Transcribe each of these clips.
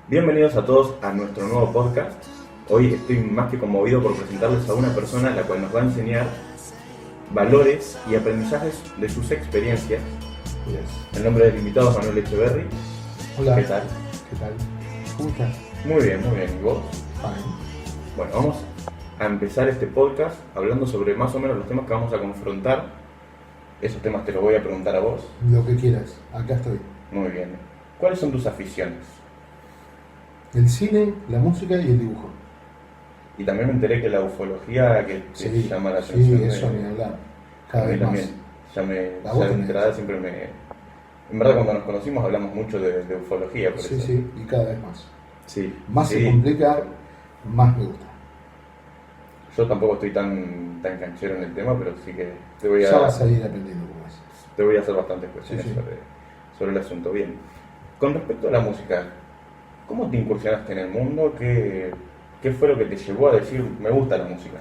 Bienvenidos a todos a nuestro nuevo podcast. Hoy estoy más que conmovido por presentarles a una persona la cual nos va a enseñar valores y aprendizajes de sus experiencias. El nombre del invitado es Manuel Echeverry. Hola. ¿Qué tal? ¿Qué tal? ¿Cómo estás? Muy bien, muy bien. ¿Y vos? Fine. Bueno, vamos a empezar este podcast hablando sobre más o menos los temas que vamos a confrontar. Esos temas te los voy a preguntar a vos. Lo que quieras, acá estoy. Muy bien. ¿Cuáles son tus aficiones? El cine, la música y el dibujo. Y también me enteré que la ufología que te Sí, llama la atención. sí, eso ni hablar. Cada A mí vez también. más. Ya vos de tenés. entrada siempre me... En verdad cuando nos conocimos hablamos mucho de ufología, por Sí, eso. sí, y cada vez más. Sí. Más Sí. se complica, más me gusta. Yo tampoco estoy tan canchero en el tema, pero sí que Ya vas a ir aprendiendo cómo es. te voy a hacer bastantes cuestiones Sí, sí. sobre el asunto. Bien. Con respecto a la música, ¿cómo te incursionaste en el mundo? ¿Qué fue lo que te llevó a decir, me gusta la música?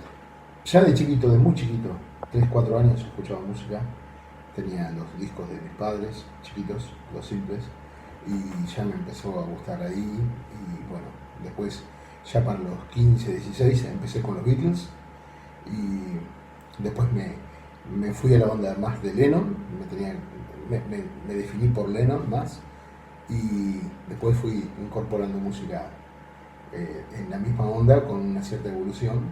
Ya de chiquito, de muy chiquito, 3, 4 años escuchaba música. Tenía los discos de mis padres, chiquitos, los simples, y ya me empezó a gustar ahí. Y bueno, después, ya para los 15, 16, empecé con los Beatles. Y después me fui a la onda más de Lennon, me definí por Lennon más. Y después fui incorporando música en la misma onda, con una cierta evolución,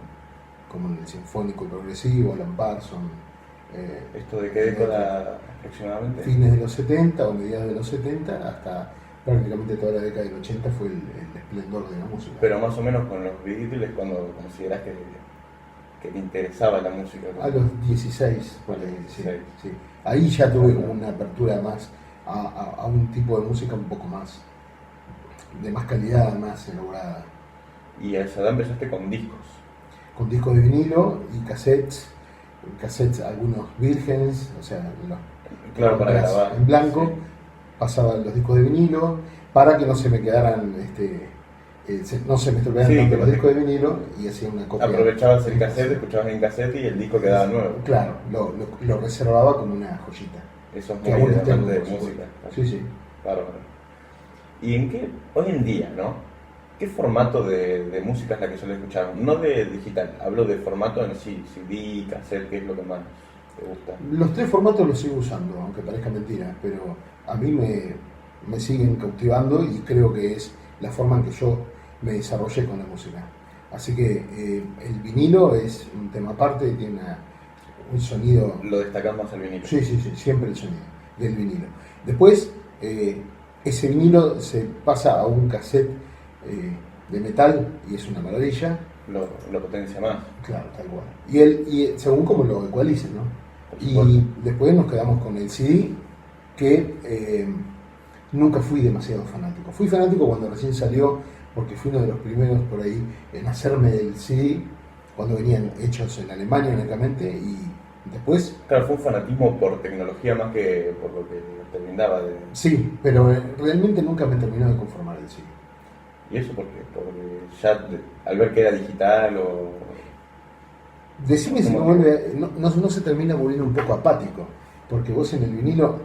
como en el sinfónico y progresivo, Alan Parsons. ¿Esto de qué década aproximadamente? Fines de los 70 o mediados de los 70 hasta prácticamente toda la década del 80 fue el esplendor de la música. Pero más o menos con los Beatles cuando considerás que te interesaba la música. A los 16, A los sí, 16. sí. Ahí ya tuve como una apertura más a un tipo de música un poco más, de más calidad, más elaborada. Y a esa edad empezaste con discos. Con discos de vinilo y cassettes, algunos vírgenes, o sea, Claro, para grabar. en blanco. Sí. Pasaba los discos de vinilo para que no se me quedaran, no se me estropearan Sí, tanto que los discos de vinilo, y hacía una copia. Aprovechabas el cassette, escuchabas en cassette y el disco quedaba nuevo. Claro, lo reservaba como una joyita. Eso es Que muy aún tengo, interesante de por supuesto. música. Sí, sí. Bárbaro. ¿Y en qué, hoy en día, ¿no? ¿Qué formato de música es la que suele escuchar? No de digital, hablo de formato en sí, CD, cassette, ¿qué es lo que más te gusta? Los 3 formatos los sigo usando, aunque parezca mentira, pero a mí me siguen cautivando y creo que es la forma en que yo me desarrollé con la música. Así que el vinilo es un tema aparte, tiene un sonido. Lo destacás más al vinilo. Sí, siempre el sonido del vinilo. Después, ese vinilo se pasa a un cassette de metal y es una maravilla. Lo potencia más. Claro, tal cual. Y según como lo ecualicen, ¿no? Por Y supuesto. después nos quedamos con el CD, que nunca fui demasiado fanático. Fui fanático cuando recién salió, porque fui uno de los primeros por ahí en hacerme del CD, cuando venían hechos en Alemania únicamente, y después. Claro, fue un fanatismo por tecnología más que por lo que te brindaba. Sí, pero realmente nunca me terminó de conformar el CD. ¿Y eso por qué? Porque ya al ver que era digital o... Decime si ¿Cómo? no se termina volviendo un poco apático, porque vos en el vinilo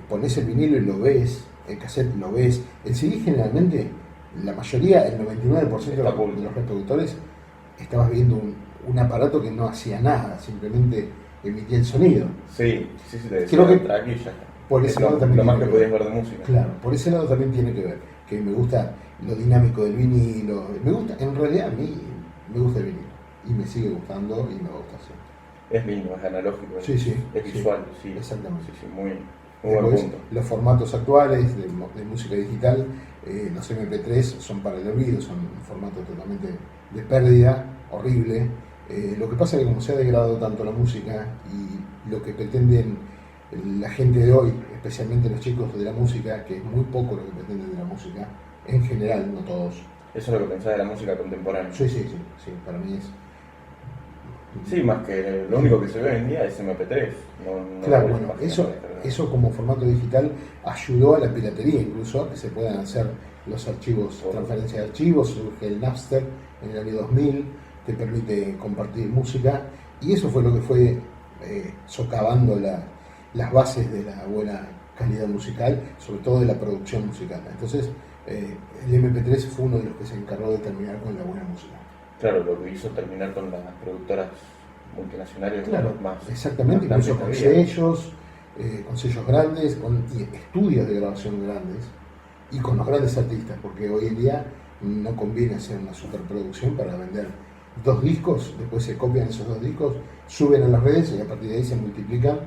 ponés el vinilo y lo ves, el cassette lo ves, el CD generalmente, la mayoría, el 99% de los reproductores, estabas viendo un aparato que no hacía nada, simplemente emitía el sonido. Sí, te decía Creo que el track y ya está. Por Es ese lado también lo más tiene que que podías ver. ver de música. Claro, por ese lado también tiene que ver, que me gusta lo dinámico del vinilo, en realidad a mí me gusta el vinilo, y me sigue gustando y me gusta siempre. Es lindo, es analógico, Sí, es visual, sí. Exactamente. Sí, muy buen Después, punto. los formatos actuales de música digital, los MP3 son para el olvido, son un formato totalmente de pérdida, horrible. Lo que pasa es que como se ha degradado tanto la música y lo que pretenden la gente de hoy, especialmente los chicos de la música, que es muy poco lo que pretenden de la música, en general, no todos. Eso es lo que pensás de la música contemporánea. Sí, para mí es. Sí, más que lo único que se ve hoy en día es MP3. Claro, no bueno, páginas eso, para descargar. eso como formato digital ayudó a la piratería, incluso a que se puedan hacer los archivos, transferencia de archivos. Surge el Napster en el año 2000, te permite compartir música, y eso fue lo que fue socavando las bases de la buena calidad musical, sobre todo de la producción musical. Entonces, El MP3 fue uno de los que se encargó de terminar con la buena música. Claro, lo que hizo terminar con las productoras multinacionales Claro, más. exactamente, más incluso con sellos grandes, y estudios de grabación grandes y con los grandes artistas, porque hoy en día no conviene hacer una superproducción para vender 2 discos, después se copian esos 2 discos, suben a las redes y a partir de ahí se multiplican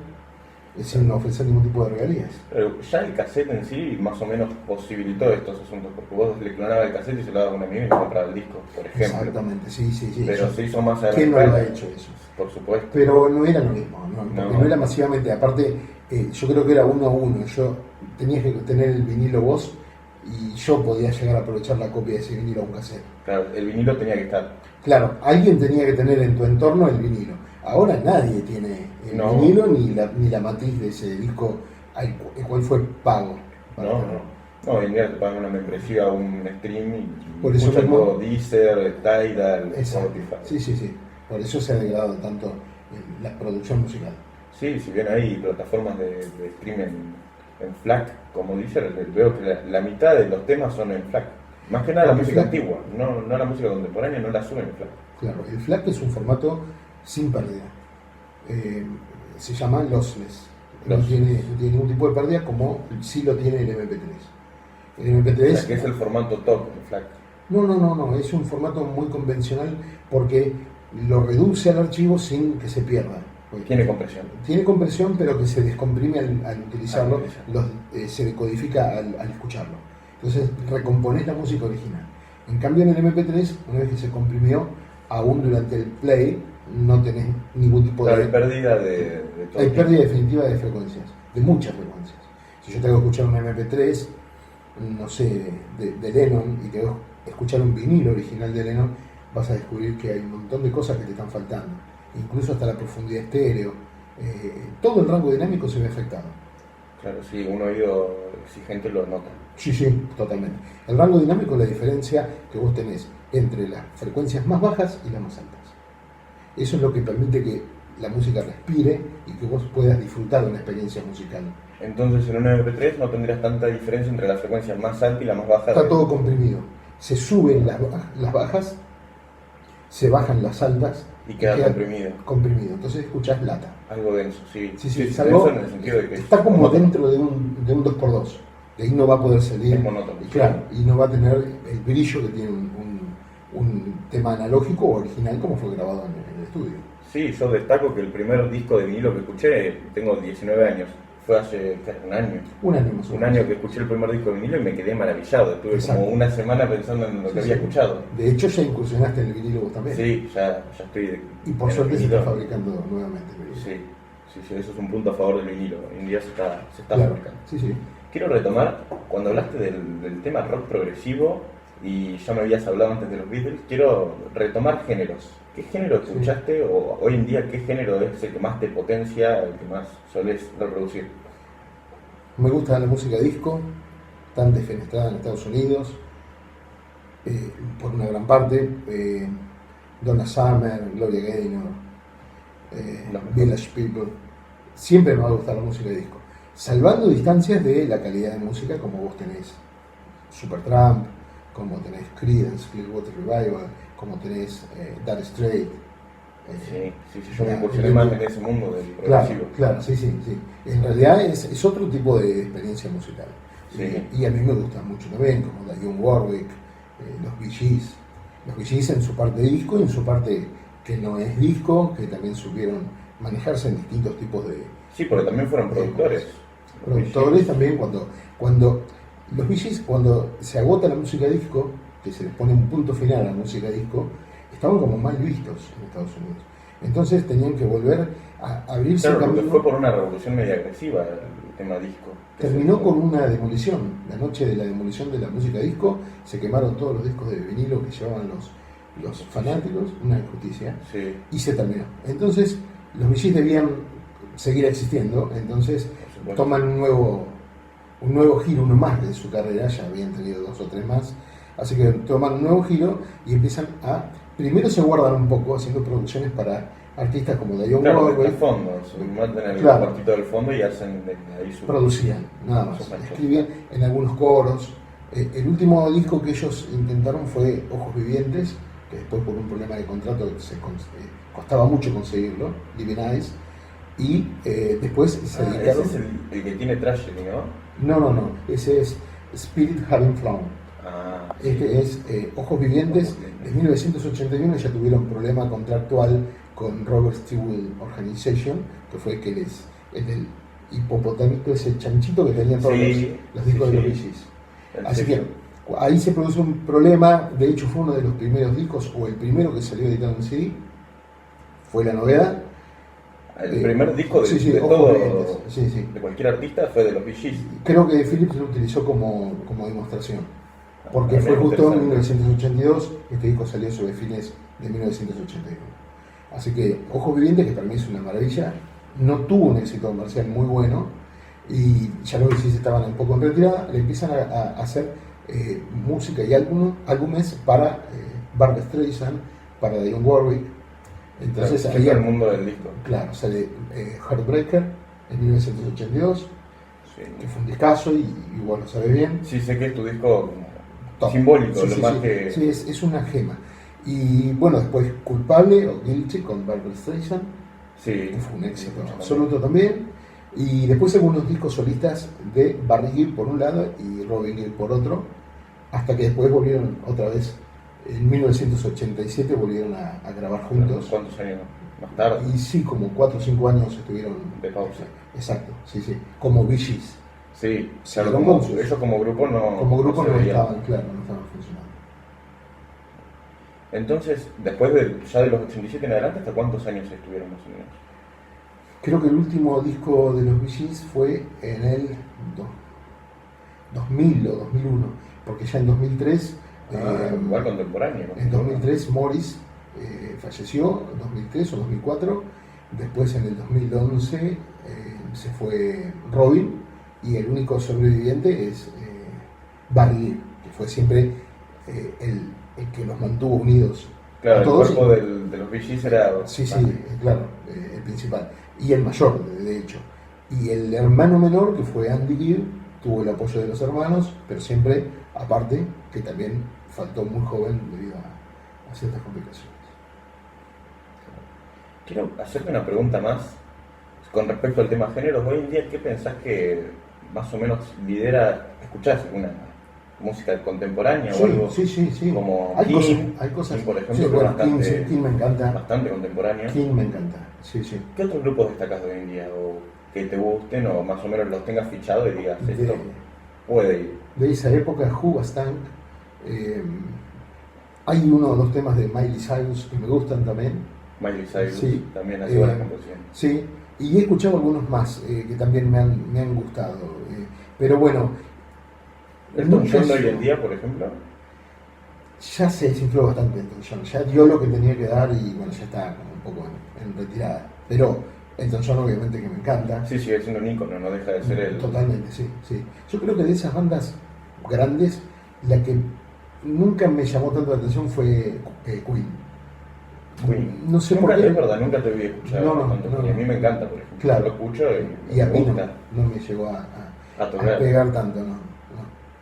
sin no ofrecer ningún tipo de regalías. Pero ya el cassette en sí más o menos posibilitó estos asuntos, porque vos le clonabas el cassette y se lo dabas a un amigo y le compraba el disco, por ejemplo. Exactamente, sí. Pero se hizo más adelante. ¿Quién no lo ha hecho eso? Por supuesto. Pero no era lo mismo, porque no era masivamente. Aparte, yo creo que era 1 a 1. Yo tenía que tener el vinilo vos y yo podía llegar a aprovechar la copia de ese vinilo a un cassette. Claro, el vinilo tenía que estar. Claro, alguien tenía que tener en tu entorno el vinilo. Ahora nadie tiene el vinilo ni la matriz de ese disco el cual fue pago. No, hoy en día te pagan una membresía a un stream y por eso escuchan todo Deezer, Tidal, Spotify. Sí. Por eso se ha degradado tanto la producción musical. Sí, si bien hay plataformas de stream en FLAC, como Deezer, veo que la mitad de los temas son en FLAC. Más que nada la música antigua, no la música contemporánea, no la suben en FLAC. Claro, el FLAC es un formato sin pérdida. Se llama lossless. No tiene ningún tipo de pérdida como sí lo tiene el MP3. El MP3... O sea, que es el formato top en FLAC. No, es un formato muy convencional porque lo reduce al archivo sin que se pierda. Tiene compresión. Tiene compresión, pero que se descomprime al utilizarlo, se decodifica al escucharlo. Entonces recomponés la música original. En cambio en el MP3, una vez que se comprimió, aún durante el play, no tenés ningún tipo de... Hay pérdida de todo. Hay pérdida definitiva de frecuencias, de muchas frecuencias. Si yo te hago escuchar un MP3, no sé, de Lennon, y te hago escuchar un vinilo original de Lennon, vas a descubrir que hay un montón de cosas que te están faltando. Incluso hasta la profundidad estéreo. Todo el rango dinámico se ve afectado. Claro, sí, un oído exigente lo nota. Sí, totalmente. El rango dinámico es la diferencia que vos tenés entre las frecuencias más bajas y las más altas. Eso es lo que permite que la música respire y que vos puedas disfrutar de una experiencia musical. Entonces en un MP3 no tendrías tanta diferencia entre las frecuencias más altas y la más baja. Está todo comprimido. Se suben las bajas, se bajan las altas y queda comprimido. Entonces escuchás lata. Algo denso, sí. Algo, denso en el sentido de que está como dentro de un 2x2. De ahí no va a poder salir. Es monótono. Claro, y no va a tener el brillo que tiene un tema analógico o original como fue grabado en el estudio. Sí, yo destaco que el primer disco de vinilo que escuché, tengo 19 años, fue hace un año. Un año más o menos. Un año que escuché el primer disco de vinilo y me quedé maravillado. Estuve como una semana pensando en lo que había escuchado. De hecho, ya incursionaste en el vinilo vos también. Sí, ya estoy. Y por suerte se está fabricando nuevamente el vinilo. Sí, eso es un punto a favor del vinilo. Hoy en día se está fabricando. Sí. Quiero retomar, cuando hablaste del tema rock progresivo, y ya me habías hablado antes de los Beatles, quiero retomar géneros. ¿Qué género escuchaste o hoy en día qué género es el que más te potencia, el que más solés reproducir? Me gusta la música disco, tan defenestrada en Estados Unidos, por una gran parte. Donna Summer, Gloria Gaynor, Village People. Siempre me va a gustar la música disco. Salvando distancias de la calidad de música, como vos tenés Supertramp, como tenés Creedence, Clearwater Revival, como tenés Dire Straits. Yo me incursioné más en ese mundo del progresivo. Claro, sí. En realidad es otro tipo de experiencia musical. Sí. Y a mí me gustan mucho también, como Dionne Warwick, los Bee Gees. Los Bee Gees en su parte disco y en su parte que no es disco, que también supieron manejarse en distintos tipos de... Sí, porque también fueron productores. Productores también, cuando los Bee Gees, cuando se agota la música disco, que se les pone un punto final a la música disco, estaban como mal vistos en Estados Unidos. Entonces tenían que volver a abrirse camino. Porque fue por una revolución media agresiva el tema disco. Terminó con una demolición. La noche de la demolición de la música disco, se quemaron todos los discos de vinilo que llevaban los fanáticos, una injusticia, y se terminó. Entonces los Bee Gees debían seguir existiendo, entonces toman un nuevo giro, uno más de su carrera, ya habían tenido 2 o 3 más, así que toman un nuevo giro y empiezan primero se guardan un poco haciendo producciones para artistas como Dionne Warwick. El fondo, mandan el cuartito del fondo y hacen ahí su... Producían, nada más. Escribían en algunos coros, El último disco que ellos intentaron fue Ojos Vivientes, que después por un problema de contrato costaba mucho conseguirlo, Living Eyes, y después se dedicaron... Ese es el que tiene Tragedy, ¿no? No, ese es Spirit Having Flown. Sí. Este es Ojos Vivientes. En 1981 ya tuvieron problema contractual con Robert Stewart Organization, que fue el del hipopotámico, ese chanchito que tenían todos los discos de los Bee Gees. Así que ahí se produjo un problema. De hecho fue uno de los primeros discos, o el primero que salió editado en CD, fue la novedad. El primer disco de todo, de cualquier artista fue de los Bee Gees. Creo que Philips lo utilizó como demostración, porque fue justo en 1982, este disco salió sobre fines de 1981. Así que Ojos Vivientes, que para mí es una maravilla, no tuvo un éxito comercial muy bueno, y ya los Bee Gees estaban un poco en retirada. Le empiezan a hacer música y álbumes para Barbra Streisand, para Dionne Warwick. Entonces ahí el mundo del disco. Claro, sale Heartbreaker en 1982, que fue un discazo y igual lo sabes bien. Sí, sé que es tu disco simbólico, que... Sí, es una gema. Y bueno, después Culpable o Guilty con Barbra Streisand, que fue un éxito absoluto también. Y después algunos discos solistas de Barry Gibb por un lado y Robin Gibb por otro, hasta que después volvieron otra vez. En 1987 volvieron a grabar juntos. ¿Cuántos años más tarde? Y sí, como 4 o 5 años estuvieron de pausa. Exacto, sí. Como Bee Gees. Sí, claro, ellos como grupo no. Como grupo no estaban funcionando. Entonces, después ya de los 87 en adelante, ¿hasta cuántos años estuvieron más o menos? Creo que el último disco de los Bee Gees fue en el 2000 o 2001, porque ya en 2003... igual contemporáneo. En 2003 Morris falleció, en 2003 o 2004. Después en el 2011 se fue Robin, y el único sobreviviente es Barry Gibb, que fue siempre el que los mantuvo unidos. Claro, todos, el cuerpo de los Bee Gees era... Sí, claro, el principal. Y el mayor, de hecho. Y el hermano menor, que fue Andy Gibb, tuvo el apoyo de los hermanos, pero siempre, aparte, que también faltó muy joven debido a ciertas complicaciones. Quiero hacerte una pregunta más con respecto al tema géneros. Hoy en día, ¿qué pensás que más o menos lidera? ¿Escuchás alguna música contemporánea o algo? Sí. Como hay King, cosas. King, por ejemplo, King me encanta. Bastante contemporánea. King me encanta, sí. ¿Qué otros grupos destacás de hoy en día? O que te gusten, o más o menos los tengas fichado y digas, esto puede ir. De esa época, Who Was Tank. Hay uno o dos temas de Miley Cyrus que me gustan también. Miley Cyrus también hace buenas composiciones. Sí, y he escuchado algunos más que también me han gustado. Pero bueno. ¿Elton John hoy en día, por ejemplo? Ya se desinfló bastante Elton John. Ya dio lo que tenía que dar y bueno, ya está un poco en retirada. Pero Elton John obviamente que me encanta. Sí, sigue siendo un ícono, no deja de ser el... Totalmente, sí. Yo creo que de esas bandas grandes, la que nunca me llamó tanto la atención fue Queen. No sé por qué. Es verdad, nunca te vi escuchar tanto. Y a mí me encanta, por ejemplo. Claro. Yo lo escucho y a mí no me llegó a pegar tanto, no.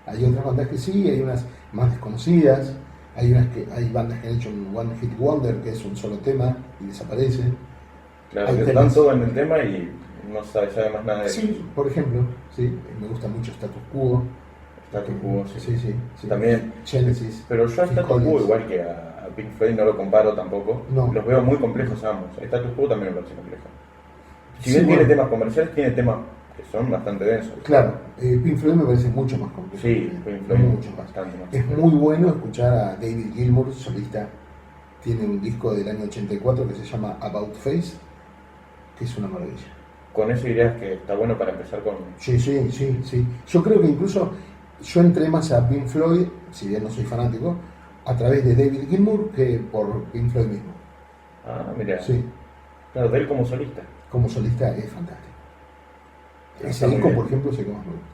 Hay otras bandas que sí, hay unas más desconocidas, hay bandas que han hecho un One Hit Wonder, que es un solo tema y desaparecen. Claro, que están todos en el tema y no sabes más nada de ellos. Sí, por ejemplo, me gusta mucho Status Quo. Status Quo, sí. También Genesis. Pero yo a Status Quo, igual que a Pink Floyd, no lo comparo tampoco. No. Los veo muy complejos ambos. Status Quo también me parece complejo. Si bien tiene temas comerciales, tiene temas que son bastante densos. Claro, Pink Floyd me parece mucho más complejo. Sí, Pink Floyd mucho bastante más. Es muy bueno escuchar a David Gilmour, solista. Tiene un disco del año 84 que se llama About Face, que es una maravilla. ¿Con eso dirías que está bueno para empezar con...? Sí. Yo creo que incluso yo entré más a Pink Floyd, si bien no soy fanático, a través de David Gilmour que por Pink Floyd mismo. Ah, mira. Sí. Claro, de él como solista. Como solista es fantástico. Ese disco, por ejemplo, sé que más me gusta.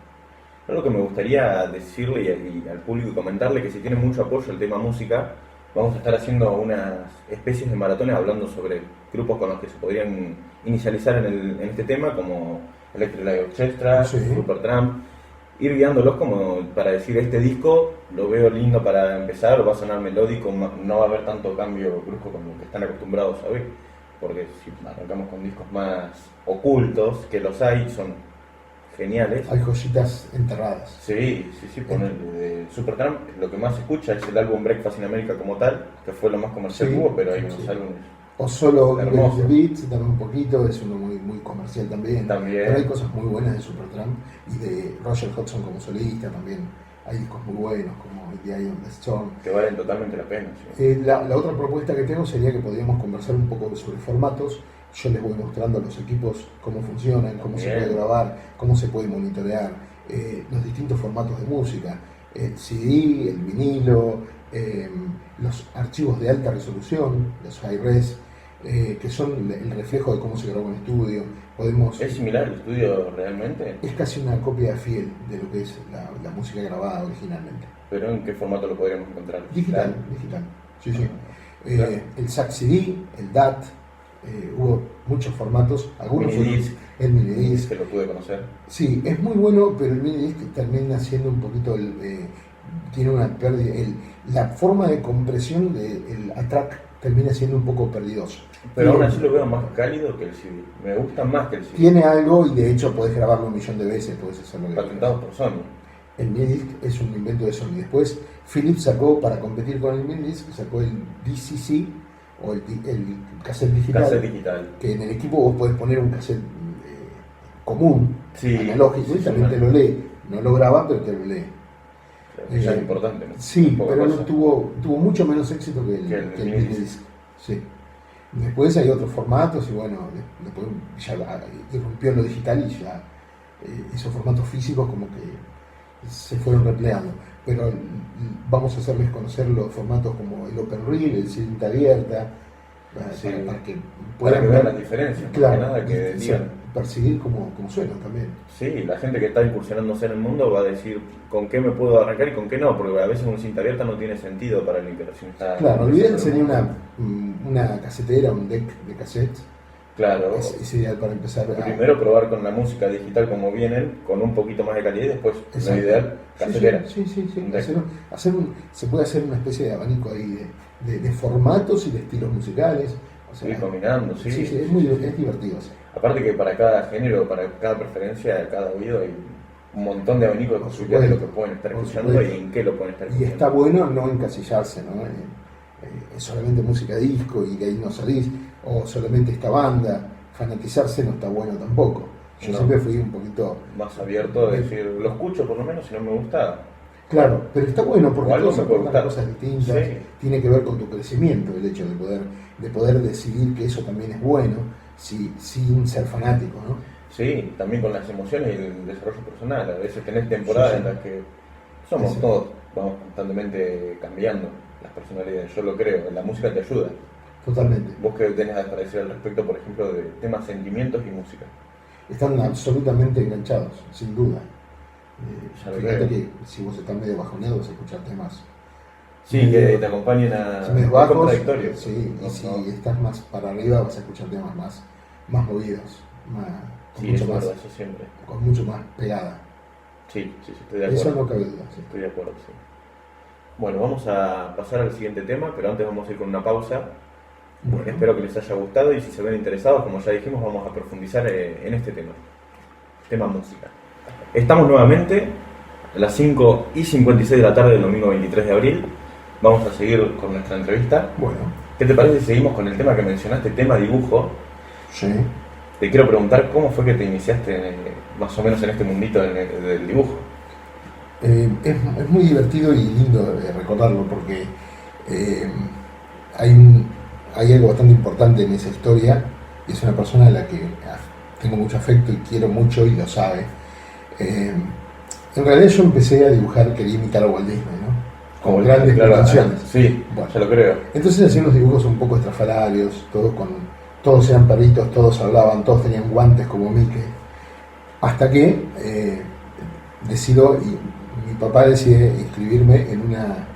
Lo que me gustaría decirle y al público y comentarle que si tiene mucho apoyo el tema música, vamos a estar haciendo unas especies de maratones hablando sobre grupos con los que se podrían inicializar en este tema, como Electric Light Orchestra, Supertramp, ir guiándolos como para decir, este disco lo veo lindo para empezar, va a sonar melódico, no va a haber tanto cambio brusco como lo que están acostumbrados a ver, porque si arrancamos con discos más ocultos, que los hay, son geniales. Hay joyitas enterradas. Sí, ponerle de Supertramp, lo que más se escucha es el álbum Breakfast in America como tal, que fue lo más comercial que hubo, pero hay unos álbumes. O solo The hermosos. Beats, también un poquito, es uno muy comercial también. Pero hay cosas muy buenas de Supertramp y de Roger Hodgson como solista también. Hay discos muy buenos como The Eye of the Storm. Que valen totalmente la pena. La otra propuesta que tengo sería que podríamos conversar un poco sobre formatos. Yo les voy mostrando a los equipos cómo funcionan, cómo se puede grabar, cómo se puede monitorear, los distintos formatos de música, el CD, el vinilo, los archivos de alta resolución, los high-res, que son el reflejo de cómo se grabó en estudio. ¿Es similar al estudio realmente? Es casi una copia fiel de lo que es la música grabada originalmente. ¿Pero en qué formato lo podríamos encontrar? Digital. Sí. Claro. El SAC CD, el DAT, hubo muchos formatos, algunos el minidisc, que lo pude conocer. Sí, es muy bueno, pero el minidisc termina siendo un poquito tiene una pérdida, la forma de compresión del ATTRACK termina siendo un poco perdidoso. Pero aún así lo veo más cálido que el CD. Me gusta más que el CD. Tiene algo y de hecho podés grabarlo 1.000.000 de veces, podés hacerlo. Patentado por Sony. El minidisc es un invento de Sony. Después Philips sacó, para competir con el minidisc, sacó el DCC o el cassette digital, que en el equipo vos podés poner un cassette común, analógico, y también te lo lee. No lo graba, pero te lo lee. Es importante, ¿no? Sí, pero no tuvo mucho menos éxito que el minidisc. Sí. Después hay otros formatos y bueno, después ya irrumpió lo digital y ya esos formatos físicos como que se fueron replegando. Pero vamos a hacerles conocer los formatos como el Open Reel, el cinta abierta, para que puedan ver las diferencias, claro, nada que digan. Percibir cómo suenan también. Sí, la gente que está incursionándose en el mundo va a decir con qué me puedo arrancar y con qué no, porque a veces una cinta abierta no tiene sentido para el inversionista. Claro, olvídense sería una casetera, un deck de cassettes. Claro. Es ideal para empezar. Primero probar con la música digital como vienen, con un poquito más de calidad y después, lo ideal, casetera. Sí. Se puede hacer una especie de abanico ahí de formatos y de estilos musicales. O sea, ir combinando, sí. Es divertido. Sí. Aparte que para cada género, para cada preferencia, cada oído hay un montón de abanicos de posibilidades de lo que pueden estar escuchando y en qué lo pueden estar escuchando. Y está bueno no encasillarse, ¿no? Es solamente música disco y de ahí no salís, o solamente esta banda, fanatizarse no está bueno tampoco. Yo siempre fui un poquito más abierto a decir, lo escucho por lo menos, si no me gusta. Claro, pero está bueno porque todos aportan cosas distintas, tiene que ver con tu crecimiento, el hecho de poder decidir que eso también es bueno, sin ser fanático, ¿no? Sí, también con las emociones y el desarrollo personal. A veces tenés temporadas en las que somos todos, vamos constantemente cambiando las personalidades. Yo lo creo, la música te ayuda. Totalmente. ¿Vos qué tenés a decir al respecto, por ejemplo, de temas sentimientos y música? Están absolutamente enganchados, sin duda. Fíjate que si vos estás medio bajoneado vas a escuchar temas. Sí, que te acompañen a bajos, contradictorios. Sí, y si estás más para arriba vas a escuchar temas más movidos, con mucho más pegada. Sí, estoy de acuerdo. Eso no cabe duda. Sí. Estoy de acuerdo, sí. Bueno, vamos a pasar al siguiente tema, pero antes vamos a ir con una pausa. Bueno. Espero que les haya gustado y si se ven interesados, como ya dijimos, vamos a profundizar en este tema música. Estamos nuevamente a las 5:56 de la tarde del domingo 23 de abril. Vamos a seguir con nuestra entrevista. Bueno. ¿Qué te parece si seguimos con el tema que mencionaste, tema dibujo? Sí. Te quiero preguntar cómo fue que te iniciaste más o menos en este mundito del dibujo. Es muy divertido y lindo recordarlo porque hay algo bastante importante en esa historia y es una persona a la que tengo mucho afecto y quiero mucho y lo sabe. En realidad yo empecé a dibujar, quería imitar a Walt Disney, ¿no? Con grandes pretensiones. Sí, bueno, ya lo creo. Entonces hacía unos dibujos un poco estrafalarios, todos eran perritos, todos hablaban, todos tenían guantes como Mickey. Hasta que decido, y mi papá decide inscribirme en una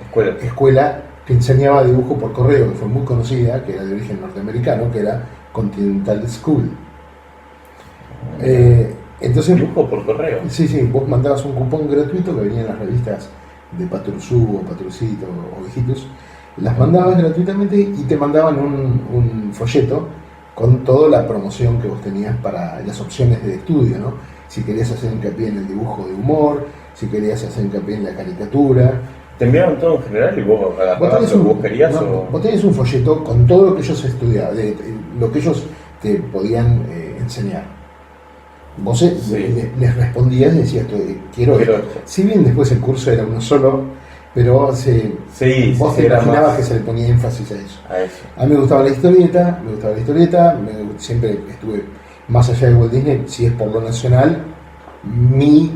escuela que enseñaba dibujo por correo, que fue muy conocida, que era de origen norteamericano, que era Continental School. Entonces, dibujo por correo. sí, vos mandabas un cupón gratuito que venía en las revistas de Patrusú o Patrucito o Hijitus, las mandabas gratuitamente y te mandaban un folleto con toda la promoción que vos tenías para las opciones de estudio, ¿no? Si querías hacer hincapié en el dibujo de humor, si querías hacer hincapié en la caricatura. ¿Te enviaban todo en general y vos agarrabas lo que vos querías? No, vos tenés un folleto con todo lo que ellos estudiaban, lo que ellos te podían enseñar. Vos les respondías y decías, quiero esto. Si bien después el curso era uno solo, pero vos te imaginabas que se le ponía énfasis a eso. A mí me gustaba la historieta, siempre estuve más allá de Walt Disney. Si es por lo nacional, mi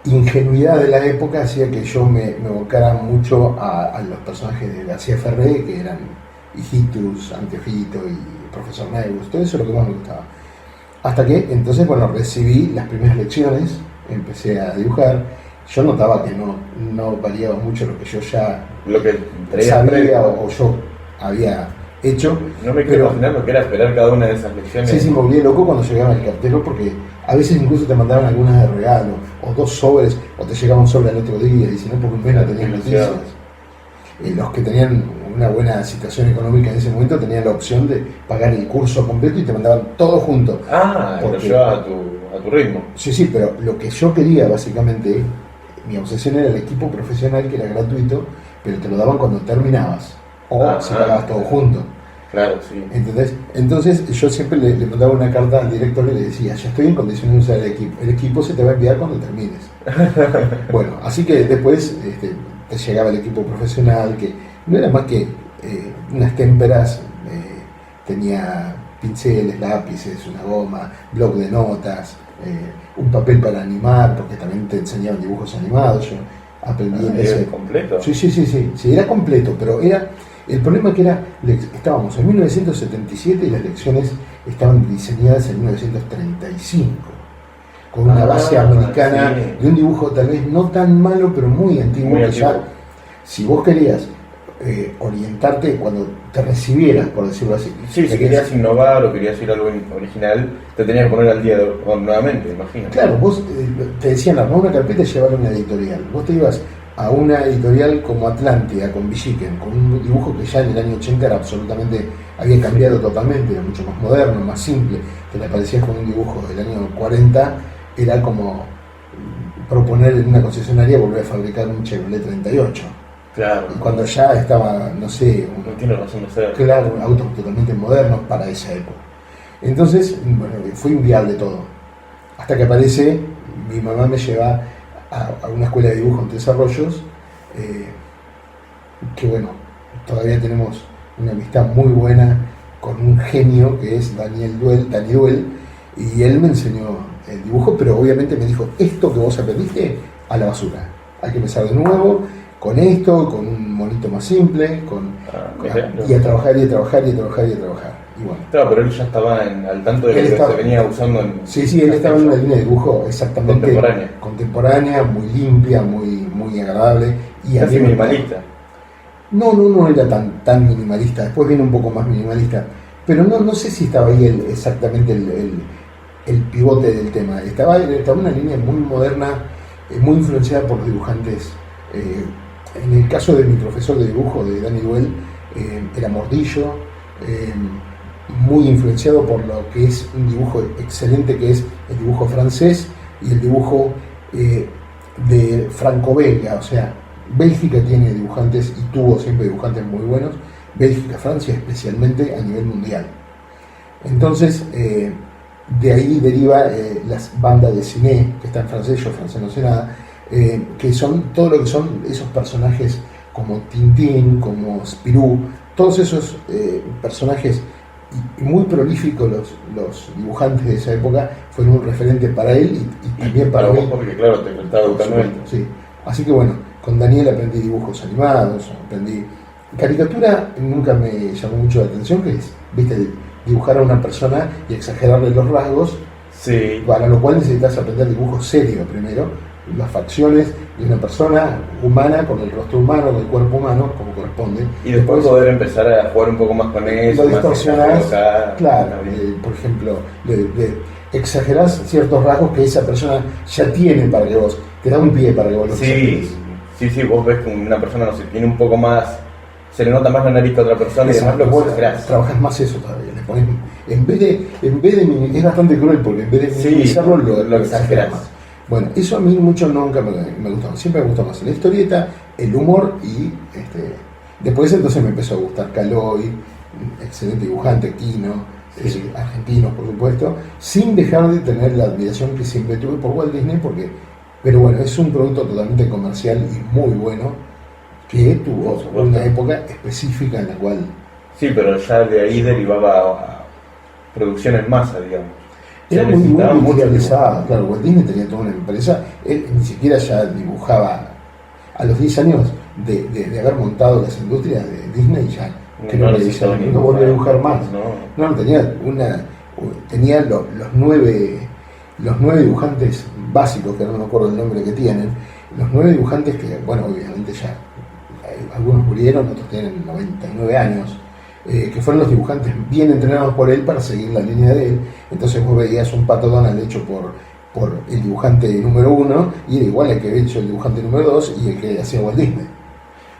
ingenuidad de la época hacía que yo me evocara mucho a los personajes de García Ferré, que eran Hijitus, Anteojito y Profesor Negus. Todo eso es lo que más me gustaba. Hasta que entonces, recibí las primeras lecciones, empecé a dibujar. Yo notaba que no variaba mucho lo que yo ya sabía o yo había hecho. No me quiero imaginar lo que era esperar cada una de esas lecciones. Sí, me volví loco cuando llegaba el cartero, porque a veces incluso te mandaban algunas de regalo, o 2 sobres, o te llegaba un sobre al otro día, y si no, porque un mes no tenías noticias. Los que tenían una buena situación económica en ese momento tenían la opción de pagar el curso completo y te mandaban todo junto. Lo llevaba a tu ritmo. Sí, pero lo que yo quería básicamente, mi obsesión era el equipo profesional, que era gratuito, pero te lo daban cuando terminabas, o si pagabas todo junto. Claro, sí. Entonces yo siempre le mandaba una carta al director y le decía, ya estoy en condiciones de usar el equipo. El equipo se te va a enviar cuando termines. Bueno, así que después te llegaba el equipo profesional, que no era más que unas témperas, tenía pinceles, lápices, una goma, bloc de notas, un papel para animar, porque también te enseñaban dibujos animados. Yo aprendí en ese. ¿Era completo? Sí, era completo, pero el problema que estábamos en 1977 y las lecciones estaban diseñadas en 1935, con una base americana de un dibujo tal vez no tan malo, pero muy antiguo, ya, si vos querías orientarte cuando te recibieras, por decirlo así. Sí, si querías innovar o querías ir a algo original, te tenías que poner al día nuevamente, imagino. Claro, vos te decían, armar una carpeta y llevar una editorial. Vos te ibas a una editorial como Atlántida, con Villiquen, con un dibujo que ya en el año 80 era había cambiado totalmente, era mucho más moderno, más simple. Te le aparecías con un dibujo del año 40, era como proponer en una concesionaria volver a fabricar un Chevrolet 38. Claro. Y cuando ya estaba, no tiene razón de ser. Claro, autos totalmente modernos para esa época. Entonces, fue inviable todo. Hasta que aparece, mi mamá me lleva a una escuela de dibujo en Tres Arroyos, que todavía tenemos una amistad muy buena con un genio que es Dani Duell, y él me enseñó el dibujo, pero obviamente me dijo, esto que vos aprendiste, a la basura. Hay que empezar de nuevo, con esto, con un monito más simple, y a trabajar. Y bueno. Claro, pero él ya estaba al tanto de lo que se venía usando en... Sí, él estaba en una línea de dibujo exactamente contemporánea, muy limpia, muy agradable. Y casi minimalista. No era tan minimalista, después viene un poco más minimalista, pero no sé si estaba ahí exactamente el pivote del tema. Estaba una línea muy moderna, muy influenciada por los dibujantes. En el caso de mi profesor de dibujo, de Dani Duell, era Mordillo, muy influenciado por lo que es un dibujo excelente, que es el dibujo francés y el dibujo de franco-belga. O sea, Bélgica tiene dibujantes y tuvo siempre dibujantes muy buenos, Bélgica, Francia especialmente a nivel mundial. Entonces, de ahí deriva las bandas de cine, que está en francés, yo francés no sé nada, que son todo lo que son esos personajes como Tintín, como Spirou, todos esos personajes, y muy prolíficos los dibujantes de esa época, fueron un referente para él y también para mí. Porque claro, te estaba educando él. Sí. Así que con Daniel aprendí dibujos animados, aprendí caricatura, nunca me llamó mucho la atención, que es, dibujar a una persona y exagerarle los rasgos. Sí. Para lo cual necesitas aprender dibujo serio primero, las facciones de una persona humana, con el rostro humano, con el cuerpo humano, como corresponde. Y después poder empezar a jugar un poco más con eso. Lo distorsionás, claro. Por ejemplo, exagerás ciertos rasgos que esa persona ya tiene para que vos, te da un pie para que vos lo exageres. Sí, vos ves que una persona, no sé, tiene un poco más, se le nota más la nariz que a otra persona y además lo vos exagerás. trabajás más eso todavía, le pones, en vez de es bastante cruel porque en vez de minimizarlo lo exagerás más. Bueno, eso a mí mucho nunca me gustó, siempre me gustó más la historieta, el humor y después entonces me empezó a gustar Caloi, excelente dibujante, Quino, argentinos por supuesto, sin dejar de tener la admiración que siempre tuve por Walt Disney, pero bueno, es un producto totalmente comercial y muy bueno que tuvo una época específica en la cual... Sí, pero ya de ahí derivaba a producción en masa, digamos. Era muy industrializada, claro, Walt Disney tenía toda una empresa, él ni siquiera ya dibujaba, a los 10 años de haber montado las industrias de Disney ya no volvió a dibujar más. No, tenía los nueve dibujantes básicos, que no me acuerdo el nombre que tienen, los 9 dibujantes que, bueno, obviamente ya algunos murieron, otros tienen 99 años, que fueron los dibujantes bien entrenados por él para seguir la línea de él. Entonces vos veías un Pato Donald hecho por el dibujante número 1 y era igual al que había hecho el dibujante número 2 y el que hacía Walt Disney.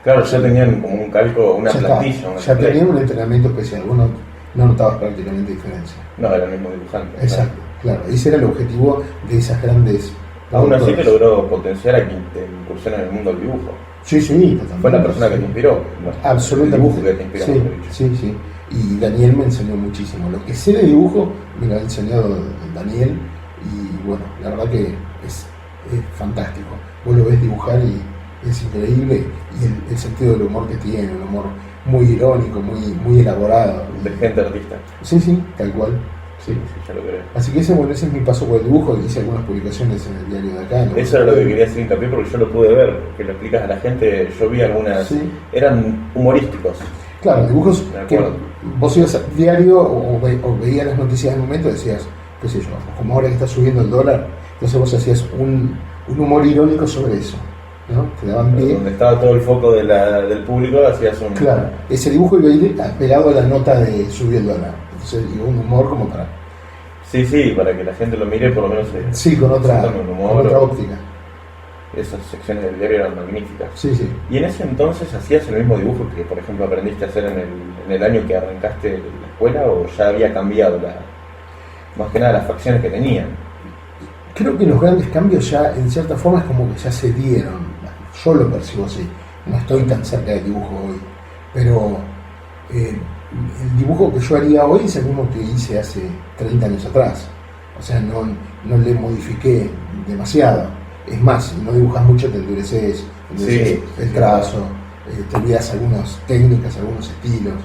Claro, ya tenían como un calco, una plantilla. Ya tenían un entrenamiento especial, vos no notabas prácticamente diferencia. No, era el mismo dibujante. Exacto, claro. Ese era el objetivo de esas grandes... Aún así te logró potenciar a quien te incursiona en el mundo del dibujo. Sí, totalmente. Fue la persona que te inspiró. Absolutamente. El dibujo que te inspiró. Sí. Y Daniel me enseñó muchísimo. Lo que sé de dibujo me lo ha enseñado Daniel y bueno, la verdad que es fantástico. Vos lo ves dibujar y es increíble y el sentido del humor que tiene, un humor muy irónico, muy elaborado. De gente artista. Sí, tal cual. Sí, ya lo creo. Así que ese es mi paso por el dibujo. Hice algunas publicaciones en el diario de acá. Eso era lo que quería hacer hincapié porque yo lo pude ver, que lo explicas a la gente. Yo vi algunas, eran humorísticos. Claro, dibujos que vos ibas a diario o veías las noticias del momento y decías, qué sé yo, como ahora que está subiendo el dólar, entonces vos hacías un humor irónico sobre eso, ¿no? Te daban pie. Donde estaba todo el foco del público, hacías un... Claro, ese dibujo iba a ir pegado a la nota de subir el dólar. Entonces, un humor como para... Sí, para que la gente lo mire por lo menos... con otra óptica. Esas secciones del diario eran magníficas. Sí. ¿Y en ese entonces hacías el mismo dibujo que, por ejemplo, aprendiste a hacer en el año que arrancaste la escuela o ya había cambiado más que nada las facciones que tenían? Creo que los grandes cambios ya, en cierta forma, es como que ya se dieron. Yo lo percibo así. No estoy tan cerca del dibujo hoy, pero el dibujo que yo haría hoy es el mismo que hice hace 30 años atrás. O sea, no le modifiqué demasiado. Es más, si no dibujas mucho te endureces el trazo, te olvidas algunas técnicas, algunos estilos.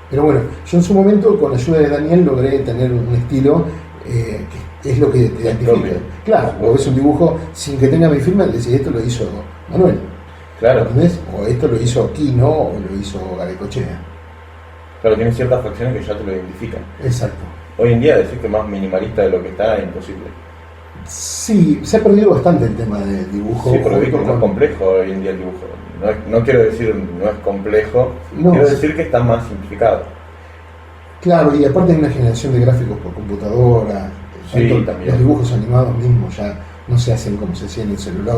Pero bueno, yo en su momento, con la ayuda de Daniel, logré tener un estilo que es lo que te identifica. Claro, o ves un dibujo sin que tenga mi firma, decís, esto lo hizo Manuel. Claro. ¿Entendés? O esto lo hizo Quino o lo hizo Garecochea. Claro, tiene ciertas facciones que ya te lo identifican. Exacto. Hoy en día decir que más minimalista de lo que está es imposible. Sí, se ha perdido bastante el tema del dibujo. Sí, porque es más complejo hoy en día el dibujo. No quiero decir no es complejo, quiero decir que está más simplificado. Claro, y aparte hay una generación de gráficos por computadora. También. Los dibujos animados mismos ya no se hacen como se hacía en el celular,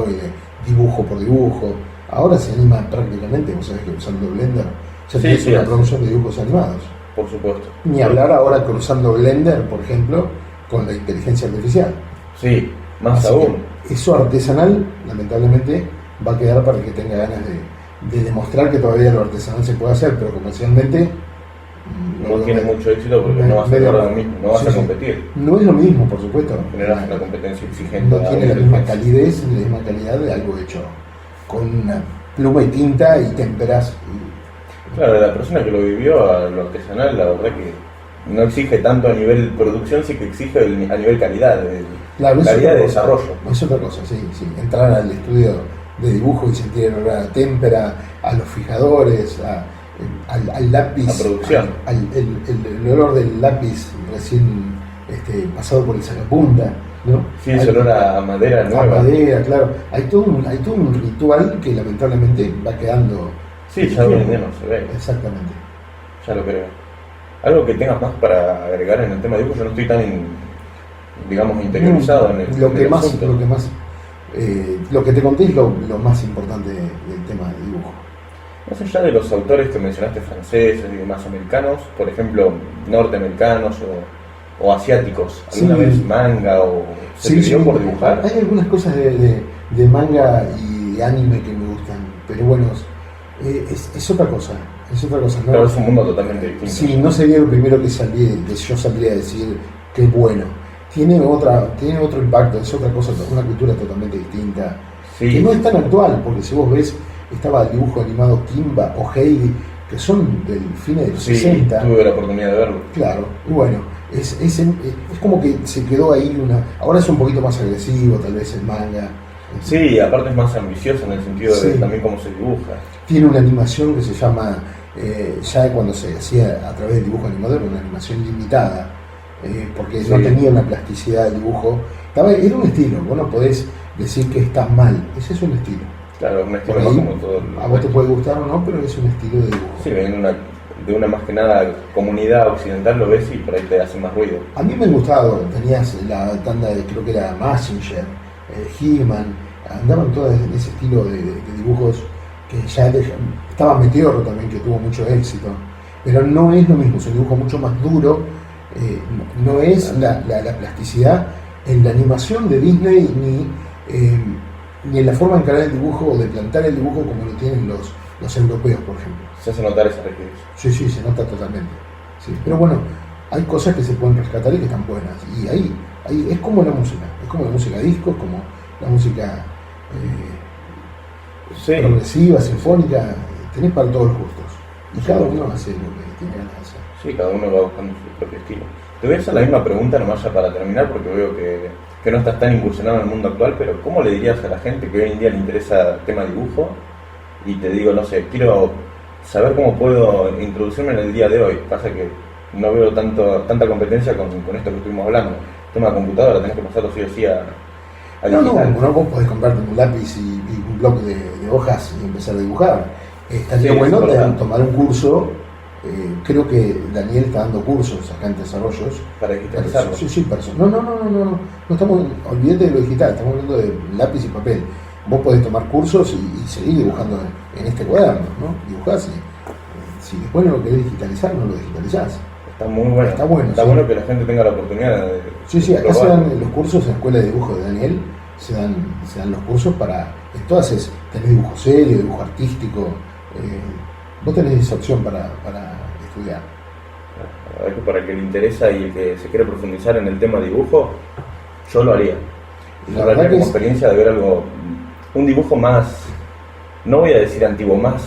dibujo por dibujo. Ahora se anima prácticamente, vos sabés que usando Blender ya tienes una producción de dibujos animados. Por supuesto. Ni hablar ahora cruzando Blender, por ejemplo, con la inteligencia artificial. Sí, más así aún. Eso artesanal, lamentablemente, va a quedar para el que tenga ganas de demostrar que todavía lo artesanal se puede hacer, pero comercialmente no tiene mucho éxito porque no vas a lograr lo mismo, no vas a competir. No es lo mismo, por supuesto. Generas una competencia exigente. No tiene la misma calidez ni la misma calidad de algo hecho con una pluma y tinta y témperas. Claro, la persona que lo vivió a lo artesanal, la verdad que no exige tanto a nivel producción, sí que exige a nivel calidad. Calidad de desarrollo. Es otra cosa, sí. Entrar al estudio de dibujo y sentir el olor a la témpera, a los fijadores, al lápiz, la producción, el olor del lápiz recién pasado por el sacapunta, ¿no? Sí, ese olor a madera nueva. A madera, claro. Hay todo un ritual que lamentablemente va quedando. Sí, ya hoy en día no se ve. Exactamente. Ya lo creo. Algo que tengas más para agregar en el tema de dibujo, yo no estoy digamos, interiorizado en el, lo que en el más, asunto. lo que te conté es lo más importante del tema de dibujo. Más allá de los autores que mencionaste, franceses y demás americanos, por ejemplo, norteamericanos o asiáticos, ¿alguna Sí. vez manga o se te dio por dibujar? Hay algunas cosas de manga y anime que me gustan, pero bueno, es otra cosa, ¿no? Claro, es un mundo totalmente distinto. Sí, no sería lo primero que yo saldría a decir que es bueno. Tiene otro impacto, es otra cosa, una cultura totalmente distinta. Sí. Que no es tan actual, porque si vos ves, estaba el dibujo animado Kimba o Heidi, que son del fin de los Sí, 60. tuve la oportunidad de verlo. Claro, y bueno, es como que se quedó ahí ahora es un poquito más agresivo, tal vez el manga. Sí, aparte es más ambicioso en el sentido de Sí. también cómo se dibuja. Tiene una animación que se llama, ya cuando se hacía a través del dibujo animado, era una animación limitada, porque no Sí. tenía una plasticidad del dibujo. Era un estilo, vos no podés decir que está mal, ese es un estilo. Claro, un estilo Por más ahí, como todo. a vos te puede gustar o no, pero es un estilo de dibujo. Sí, de una más que nada comunidad occidental lo ves y por ahí te hace más ruido. A mí me han gustado, tenías la tanda de, creo que era Mazinger, He-Man, andaban todas en ese estilo de dibujos que ya estaba Meteoro también, que tuvo mucho éxito, pero no es lo mismo, es un dibujo mucho más duro, no es la plasticidad en la animación de Disney ni en la forma de encarar el dibujo o de plantar el dibujo como lo tienen los europeos, por ejemplo. Se hace notar esa rigidez. Sí, se nota totalmente. Sí. Pero bueno, hay cosas que se pueden rescatar y que están buenas. Y ahí es como la música disco, es como la música Sí. progresiva, sinfónica, tenés para todos los gustos. Y cada uno hace lo que tiene ganas de hacer. Sí, cada uno va buscando su propio estilo. Te voy a hacer la misma pregunta nomás ya para terminar, porque veo que no estás tan incursionado en el mundo actual, pero ¿cómo le dirías a la gente que hoy en día le interesa el tema dibujo? Y te digo, no sé, quiero saber cómo puedo introducirme en el día de hoy. Pasa que no veo tanta competencia con esto que estuvimos hablando. El tema de computadora, tenés que pasarlo sí o sí a digital. No, vos podés comprarte un lápiz y un bloc de hojas y empezar a dibujar. Estaría Sí, bueno es verdad. tomar un curso. Creo que Daniel está dando cursos acá en Desarrollos. Para digitalizarlo. Sí, no estamos, olvídate de lo digital, estamos hablando de lápiz y papel. Vos podés tomar cursos y seguir dibujando en este cuaderno, ¿no? Dibujás y si después no lo querés digitalizar, no lo digitalizás. Está muy bueno. Está bueno, Está sí. bueno que la gente tenga la oportunidad de Sí, acá se probarlo. dan los cursos en la escuela de dibujo de Daniel, se dan los cursos para, entonces tenés dibujo serio, dibujo artístico, vos tenés esa opción para estudiar. La verdad que para el que le interesa y el que se quiere profundizar en el tema dibujo, yo lo haría. La Yo lo verdad haría que como es- experiencia de ver algo, un dibujo más, no voy a decir antiguo, más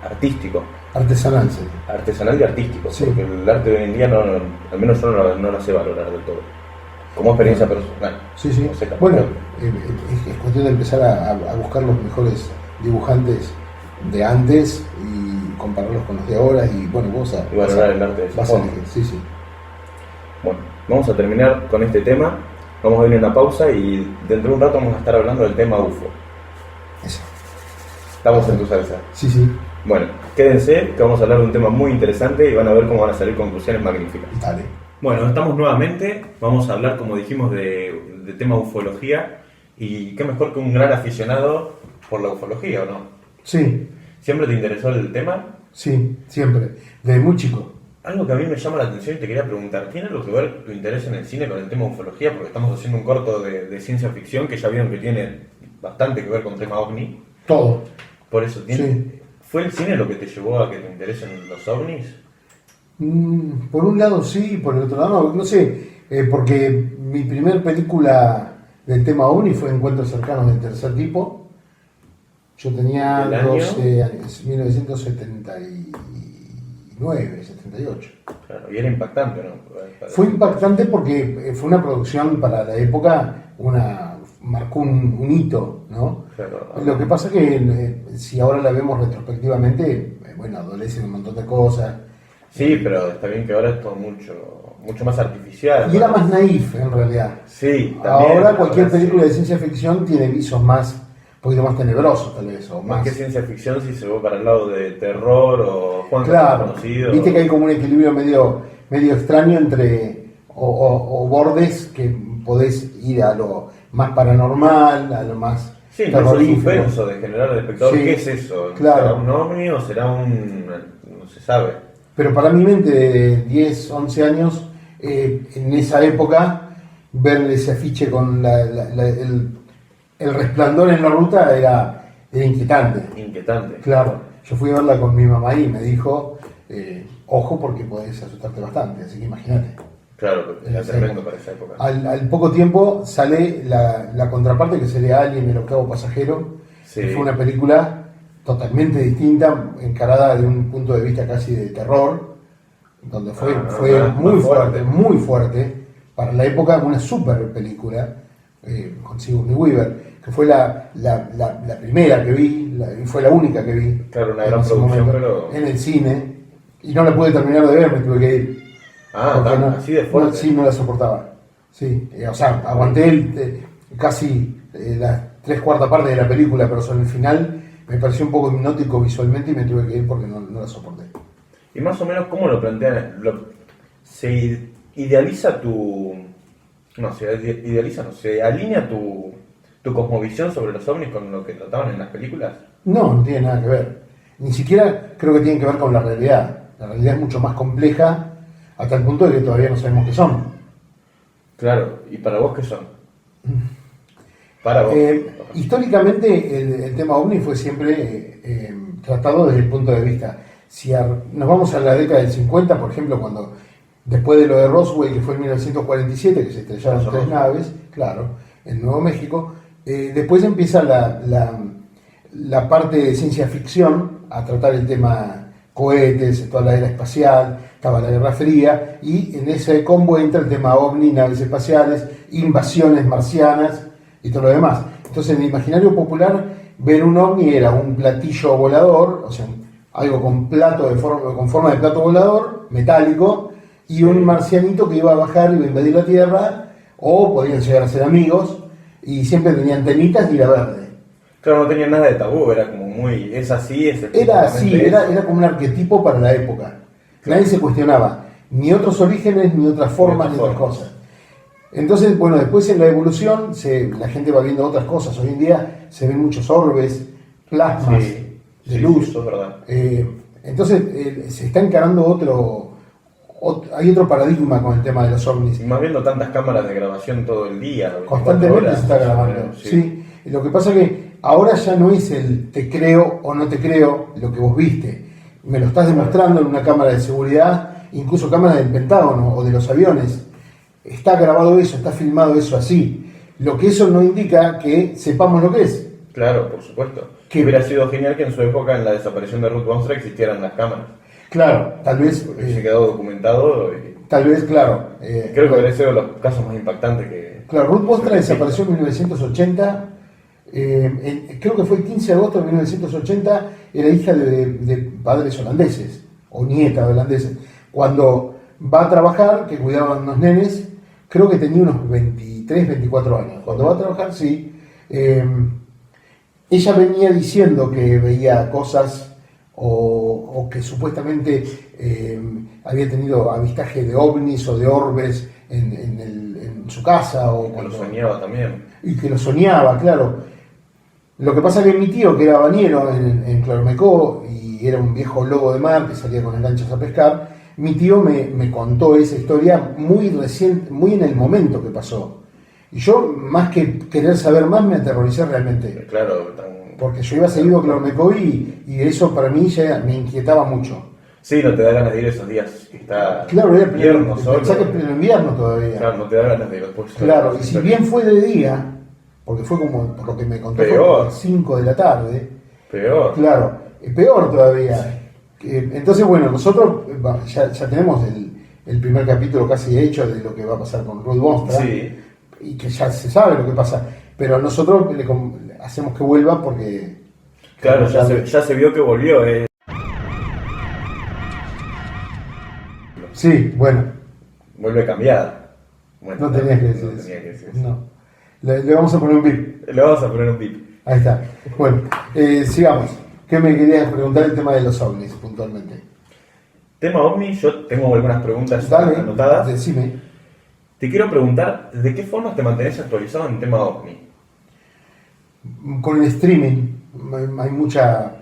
artístico, Artesanal, sí. artesanal y artístico, Sí. porque el arte de hoy en día al menos yo no lo sé valorar del todo. Como experiencia personal. Sí. No sé, Bueno, es cuestión de empezar a buscar los mejores dibujantes de antes y compararlos con los de ahora y bueno, y valorar el arte de esa vas a forma. elegir, sí. Bueno, vamos a terminar con este tema, vamos a ir a una pausa y dentro de un rato vamos a estar hablando del tema UFO. Eso. Estamos en tu salsa. Sí. Bueno, quédense que vamos a hablar de un tema muy interesante y van a ver cómo van a salir conclusiones magníficas. Dale. Bueno, estamos nuevamente, vamos a hablar como dijimos de tema ufología y qué mejor que un gran aficionado por la ufología, ¿o no? Sí, ¿Siempre te interesó el tema? sí, siempre. Desde muy chico. Algo que a mí me llama la atención y te quería preguntar, ¿tiene algo que ver tu interés en el cine con el tema ufología? Porque estamos haciendo un corto de ciencia ficción que ya vieron que tiene bastante que ver con el tema ovni. Todo. Por eso, Sí. ¿fue el cine lo que te llevó a que te interesen los ovnis? Por un lado sí, por el otro lado no sé, porque mi primer película del tema OVNI fue Encuentros cercanos del tercer tipo. Yo tenía ¿El año? 12 años, 1979, 78. Claro, y era impactante, ¿no? Fue impactante porque fue una producción para la época, marcó un hito, ¿no? Claro. Lo que pasa que si ahora la vemos retrospectivamente, bueno, adolece un montón de cosas. Sí, pero está bien que ahora es todo mucho más artificial. Y era ¿no? más naif en realidad. Sí, también. Ahora cualquier ahora película sí. de ciencia ficción tiene visos un poquito más tenebrosos tal vez, o Más más. que ciencia ficción, si se va para el lado de terror o Juan Claro, conocido. viste que hay como un equilibrio medio extraño entre o bordes que podés ir a lo más paranormal, a lo más Sí, incluso el terrorífico. suspenso de generar al espectador, Sí, ¿qué es eso? claro. ¿Será un ovni o será un... no se sabe? Pero para mi mente de 10, 11 años, en esa época, ver ese afiche con el resplandor en la ruta era inquietante. Inquietante. Claro, yo fui a verla con mi mamá y me dijo, ojo porque podés asustarte bastante, así que imagínate. Claro, era Esa tremendo época. para esa época. Al poco tiempo sale la contraparte que sería Alien, el octavo pasajero, Sí. que fue una película totalmente distinta, encarada de un punto de vista casi de terror, donde fue más fuerte. muy fuerte, para la época una super película, con Sigourney Weaver, que fue la primera que vi, y fue la única que vi. Claro, una en gran ese producción, momento, pero... en el cine, y no la pude terminar de ver, me tuve que ir. Ah, Porque así de fuerte. sí, no la soportaba. Sí, o sea, aguanté casi las 3/4 partes de la película, pero sobre el final me pareció un poco hipnótico visualmente y me tuve que ir porque no la soporté. Y más o menos, ¿cómo lo plantean? ¿Se idealiza tu... No, se alinea tu cosmovisión sobre los ovnis con lo que trataban en las películas? No tiene nada que ver. Ni siquiera creo que tiene que ver con la realidad. La realidad es mucho más compleja hasta el punto de que todavía no sabemos qué son. Claro, ¿y para vos qué son? Para vos. Históricamente el tema ovni fue siempre tratado desde el punto de vista, si nos vamos a la década del 50, por ejemplo, cuando después de lo de Roswell, que fue en 1947, que se estrellaron Eso, 3 naves, claro, en Nuevo México, después empieza la parte de ciencia ficción a tratar el tema cohetes, toda la era espacial, estaba la Guerra Fría, y en ese combo entra el tema ovni, naves espaciales, invasiones marcianas y todo lo demás. Entonces en el imaginario popular ver un ovni era un platillo volador, o sea, algo con forma de plato volador, metálico, y un marcianito que iba a bajar y iba a invadir la Tierra, o podían llegar a ser amigos, y siempre tenían antenitas y era verde. Claro, no tenía nada de tabú, era como muy... Es así, es Era así, específicamente era como un arquetipo para la época. Nadie se cuestionaba ni otros orígenes, ni otras formas, ni otras cosas. Entonces, bueno, después en la evolución la gente va viendo otras cosas. Hoy en día se ven muchos orbes, plasmas de luz. Sí, eso es verdad. Entonces se está encarando hay otro paradigma con el tema de los ovnis. Y más viendo tantas cámaras de grabación todo el día, 24 Constantemente horas, se está grabando. Sí. Y lo que pasa es que ahora ya no es el te creo o no te creo lo que vos viste. Me lo estás demostrando en una cámara de seguridad, incluso cámaras del Pentágono o de los aviones. Está grabado eso, está filmado eso así. Lo que eso no indica que sepamos lo que es. Claro, por supuesto. Que hubiera sido genial que en su época, en la desaparición de Ruth Von existieran las cámaras. Claro, tal vez. Porque se quedó documentado y Tal vez, claro. creo que habría sido los casos más impactantes que... Claro, Ruth Bostra desapareció en 1980. Creo que fue el 15 de agosto de 1980. Era hija de padres holandeses, o nieta de holandeses. Cuando va a trabajar, que cuidaban unos nenes, creo que tenía unos 23, 24 años. Cuando va a trabajar, sí. Ella venía diciendo que veía cosas o que supuestamente había tenido avistaje de ovnis o de orbes en su casa. O Cuando soñaba también. Y que lo soñaba, claro. Lo que pasa es que mi tío, que era bañero en Claromecó y era un viejo lobo de mar que salía con las lanchas a pescar, mi tío me contó esa historia muy reciente, muy en el momento que pasó. Y yo, más que querer saber más, me aterroricé realmente. Claro, Porque yo iba seguido a Claromecó y eso para mí ya me inquietaba mucho. Sí, no te da ganas de ir esos días que está Claro, era invierno solo. pensá que es pleno invierno todavía. Claro, no te da ganas de ir después. Claro, y si bien fue de día, porque fue como, por lo que me contó, fue Peor. como a las 5 de la tarde. Peor. Claro, peor todavía. Entonces, bueno, nosotros ya tenemos el primer capítulo casi hecho de lo que va a pasar con Ruth Bostra. Sí. Y que ya se sabe lo que pasa. Pero nosotros hacemos que vuelva porque... Claro, ya se vio que volvió. Sí, bueno. Vuelve cambiada. Bueno, No tenías que decir no eso. tenía que decir eso. No. Le vamos a poner un bip. Le vamos a poner un pip. Ahí está. Bueno, sigamos. ¿Qué me querías preguntar el tema de los ovnis puntualmente? Tema ovni, yo tengo algunas preguntas Dale, anotadas. decime. Te quiero preguntar, ¿de qué forma te mantenés actualizado en el tema OVNI? Con el streaming hay mucha...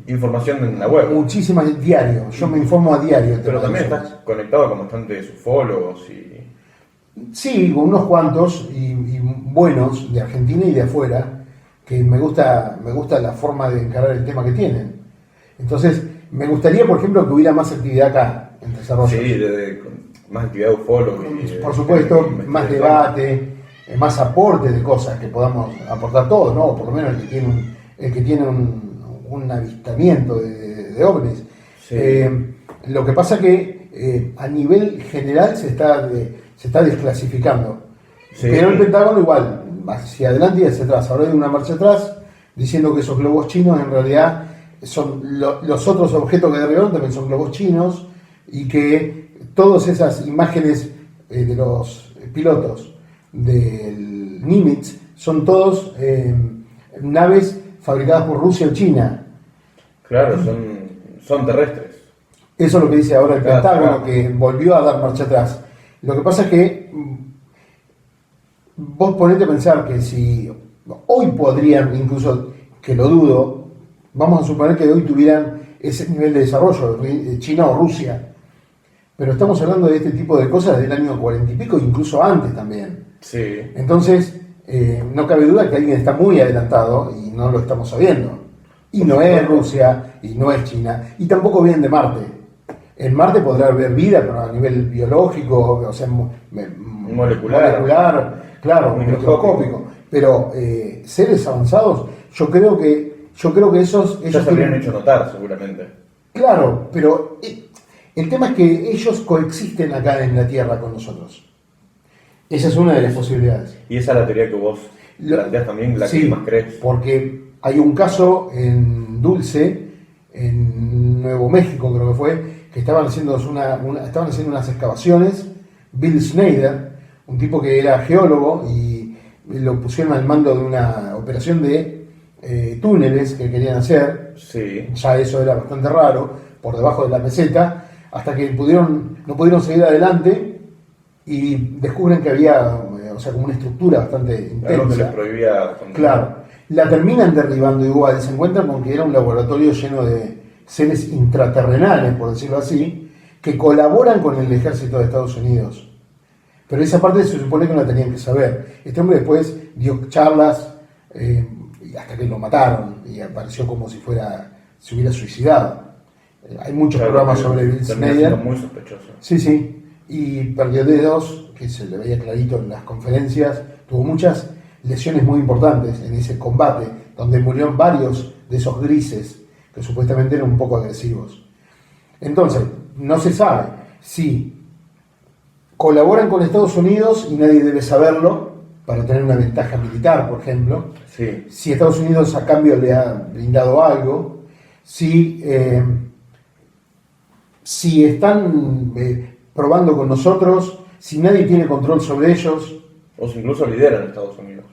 Información en la web. Muchísima diario, yo me informo a diario. Pero también estás conectado con bastantes ufólogos y... Sí, con unos cuantos y buenos de Argentina y de afuera, que me gusta la forma de encarar el tema que tienen. Entonces, me gustaría, por ejemplo, que hubiera más actividad acá, en desarrollo. Sí, más actividad de ufólogos. Por supuesto, más debate, más aporte de cosas que podamos aportar todos, ¿no? Por lo menos el que tiene un avistamiento de ovnis. Sí. Lo que pasa que a nivel general se está desclasificando. Sí. Pero el Pentágono igual, hacia adelante y hacia atrás. Ahora hay una marcha atrás diciendo que esos globos chinos en realidad son los otros objetos que derribaron también son globos chinos y que todas esas imágenes de los pilotos del Nimitz son todos naves fabricadas por Rusia o China. Claro, son terrestres. Eso es lo que dice ahora el Pentágono, claro. que volvió a dar marcha atrás. Lo que pasa es que vos ponete a pensar que si hoy podrían, incluso que lo dudo, vamos a suponer que hoy tuvieran ese nivel de desarrollo, China o Rusia, pero estamos hablando de este tipo de cosas del año 40 y pico, incluso antes también. Sí. Entonces, no cabe duda que alguien está muy adelantado y no lo estamos sabiendo. Y no es Rusia, y no es China, y tampoco vienen de Marte. En Marte podrá haber vida, pero a nivel biológico, o sea, molecular, claro, microscópico. Pero seres avanzados, yo creo que esos Ya se habrían hecho notar, seguramente. Claro, pero el tema es que ellos coexisten acá en la Tierra con nosotros. Esa es una de las posibilidades. Y esa es la teoría que vos planteás también, la que Sí, más crees. porque hay un caso en Dulce, en Nuevo México creo que fue, que estaban haciendo unas excavaciones. Bill Snyder, un tipo que era geólogo y lo pusieron al mando de una operación de túneles que querían hacer. Sí. Ya eso era bastante raro, por debajo de la meseta, hasta que no pudieron seguir adelante y descubren que había, como una estructura bastante intensa. Algo que les prohibía... Claro. La terminan derribando igual, se encuentran con que era un laboratorio lleno de seres intraterrenales, por decirlo así, que colaboran con el ejército de Estados Unidos. Pero esa parte se supone que no la tenían que saber. Este hombre después dio charlas hasta que lo mataron y apareció como si se hubiera suicidado. Hay muchos programas sobre Bill Snyder. Muy sospechoso. Sí. Y perdió dedos, que se le veía clarito en las conferencias. Tuvo muchas lesiones muy importantes en ese combate, donde murieron varios de esos grises que supuestamente eran un poco agresivos. Entonces, no se sabe si colaboran con Estados Unidos y nadie debe saberlo para tener una ventaja militar, por ejemplo. Sí. Si Estados Unidos a cambio le ha brindado algo, si están probando con nosotros, si nadie tiene control sobre ellos. O si incluso lideran Estados Unidos.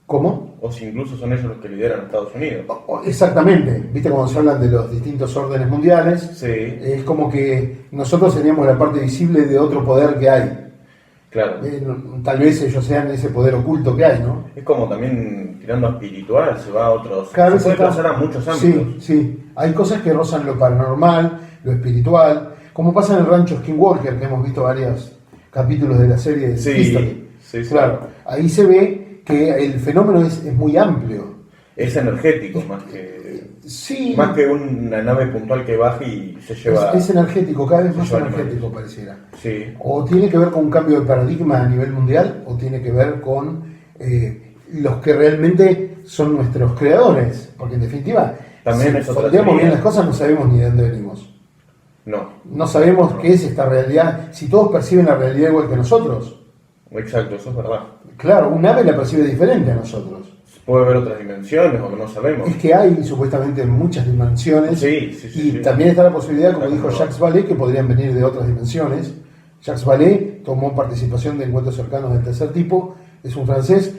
¿Cómo? O si incluso son ellos los que lideran Estados Unidos. Exactamente. ¿Viste cuando se hablan de los distintos órdenes mundiales? Sí. Es como que nosotros seríamos la parte visible de otro poder que hay. Claro. Tal vez ellos sean ese poder oculto que hay, ¿no? Es como también tirando a espiritual, se va a otros... Cada vez se puede pasar a muchos ámbitos. Sí. Hay cosas que rozan lo paranormal, lo espiritual, como pasa en el rancho Skinwalker, que hemos visto varios capítulos de la serie de History. Sí. Claro. Ahí se ve que el fenómeno es muy amplio. Es energético más que... Sí. Más que una nave puntual que baja y se lleva... Es energético, cada vez más lleva energético animales. pareciera. Sí. O tiene que ver con un cambio de paradigma a nivel mundial, o tiene que ver con los que realmente son nuestros creadores. Porque en definitiva, También si es otra ponemos teoría. bien las cosas, no sabemos ni de dónde venimos. No sabemos qué es esta realidad, si todos perciben la realidad igual que nosotros. Exacto, eso es verdad. Claro, un ave la percibe diferente a nosotros. Puede haber otras dimensiones o que no sabemos. Es que hay supuestamente muchas dimensiones. Sí. Y también está la posibilidad, como Está dijo como- Jacques Vallée, que podrían venir de otras dimensiones. Jacques Vallée tomó participación de encuentros cercanos del tercer tipo. Es un francés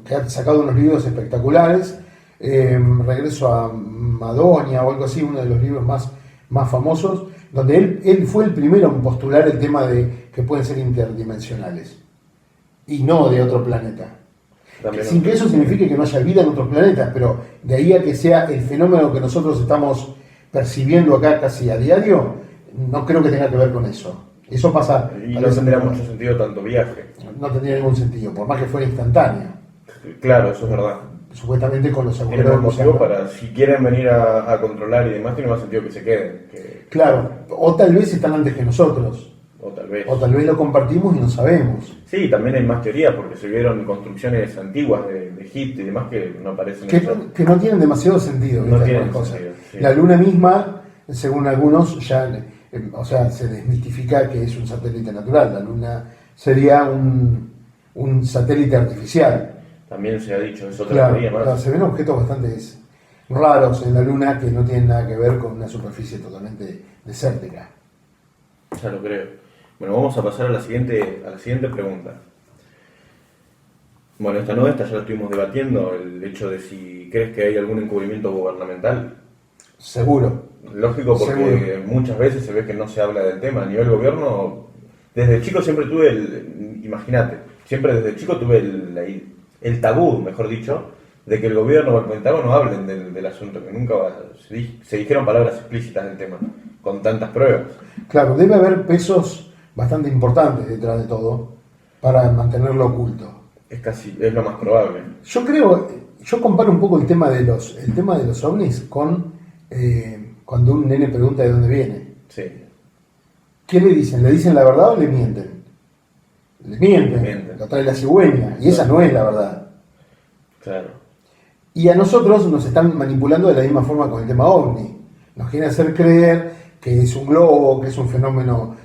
que ha sacado unos libros espectaculares. Regreso a Madonia o algo así, uno de los libros más famosos, donde él fue el primero en postular el tema de que pueden ser interdimensionales. y no de otro planeta. También Sin que eso signifique que no haya vida en otros planetas, pero de ahí a que sea el fenómeno que nosotros estamos percibiendo acá casi a diario, no creo que tenga que ver con eso. Eso pasa... Y no tendría mucho sentido tanto viaje. No tendría ningún sentido, por más que fuera instantáneo. Claro, eso es verdad. Supuestamente con los Tiene agujeros más de motivo gusano. para, si quieren venir a controlar y demás, tiene más sentido que se queden. Claro, o tal vez están antes que nosotros, O tal vez. o tal vez lo compartimos y no sabemos. Sí, también hay más teorías, porque se vieron construcciones antiguas de Egipto y demás que no aparecen Que en eso. que no tienen demasiado sentido. No ¿viste? tienen Algunas sentido, sí. La luna misma, según algunos, ya, o sea, se desmistifica que es un satélite natural. La luna sería un satélite artificial. También se ha dicho, es otra Claro, teoría más. claro, se ven objetos bastante raros en la luna que no tienen nada que ver con una superficie totalmente desértica. Ya lo creo. Bueno, vamos a pasar a la siguiente pregunta. Bueno, esta ya la estuvimos debatiendo, el hecho de si crees que hay algún encubrimiento gubernamental. Seguro. Lógico, porque Seguro. muchas veces se ve que no se habla del tema. A nivel gobierno, desde chico siempre tuve imagínate, siempre desde chico tuve el tabú, mejor dicho, de que el gobierno o el Pentágono hablen del asunto, que nunca se dijeron palabras explícitas del tema, con tantas pruebas. Claro, debe haber pesos bastante importantes detrás de todo para mantenerlo oculto. Es lo más probable. Yo comparo un poco el tema de los ovnis con cuando un nene pregunta de dónde viene. Sí. ¿Qué le dicen? ¿Le dicen la verdad o le mienten? Le mienten. Lo trae la cigüeña, y esa no es la verdad. Claro. Y a nosotros nos están manipulando de la misma forma con el tema ovni. Nos quieren hacer creer que es un globo, que es un fenómeno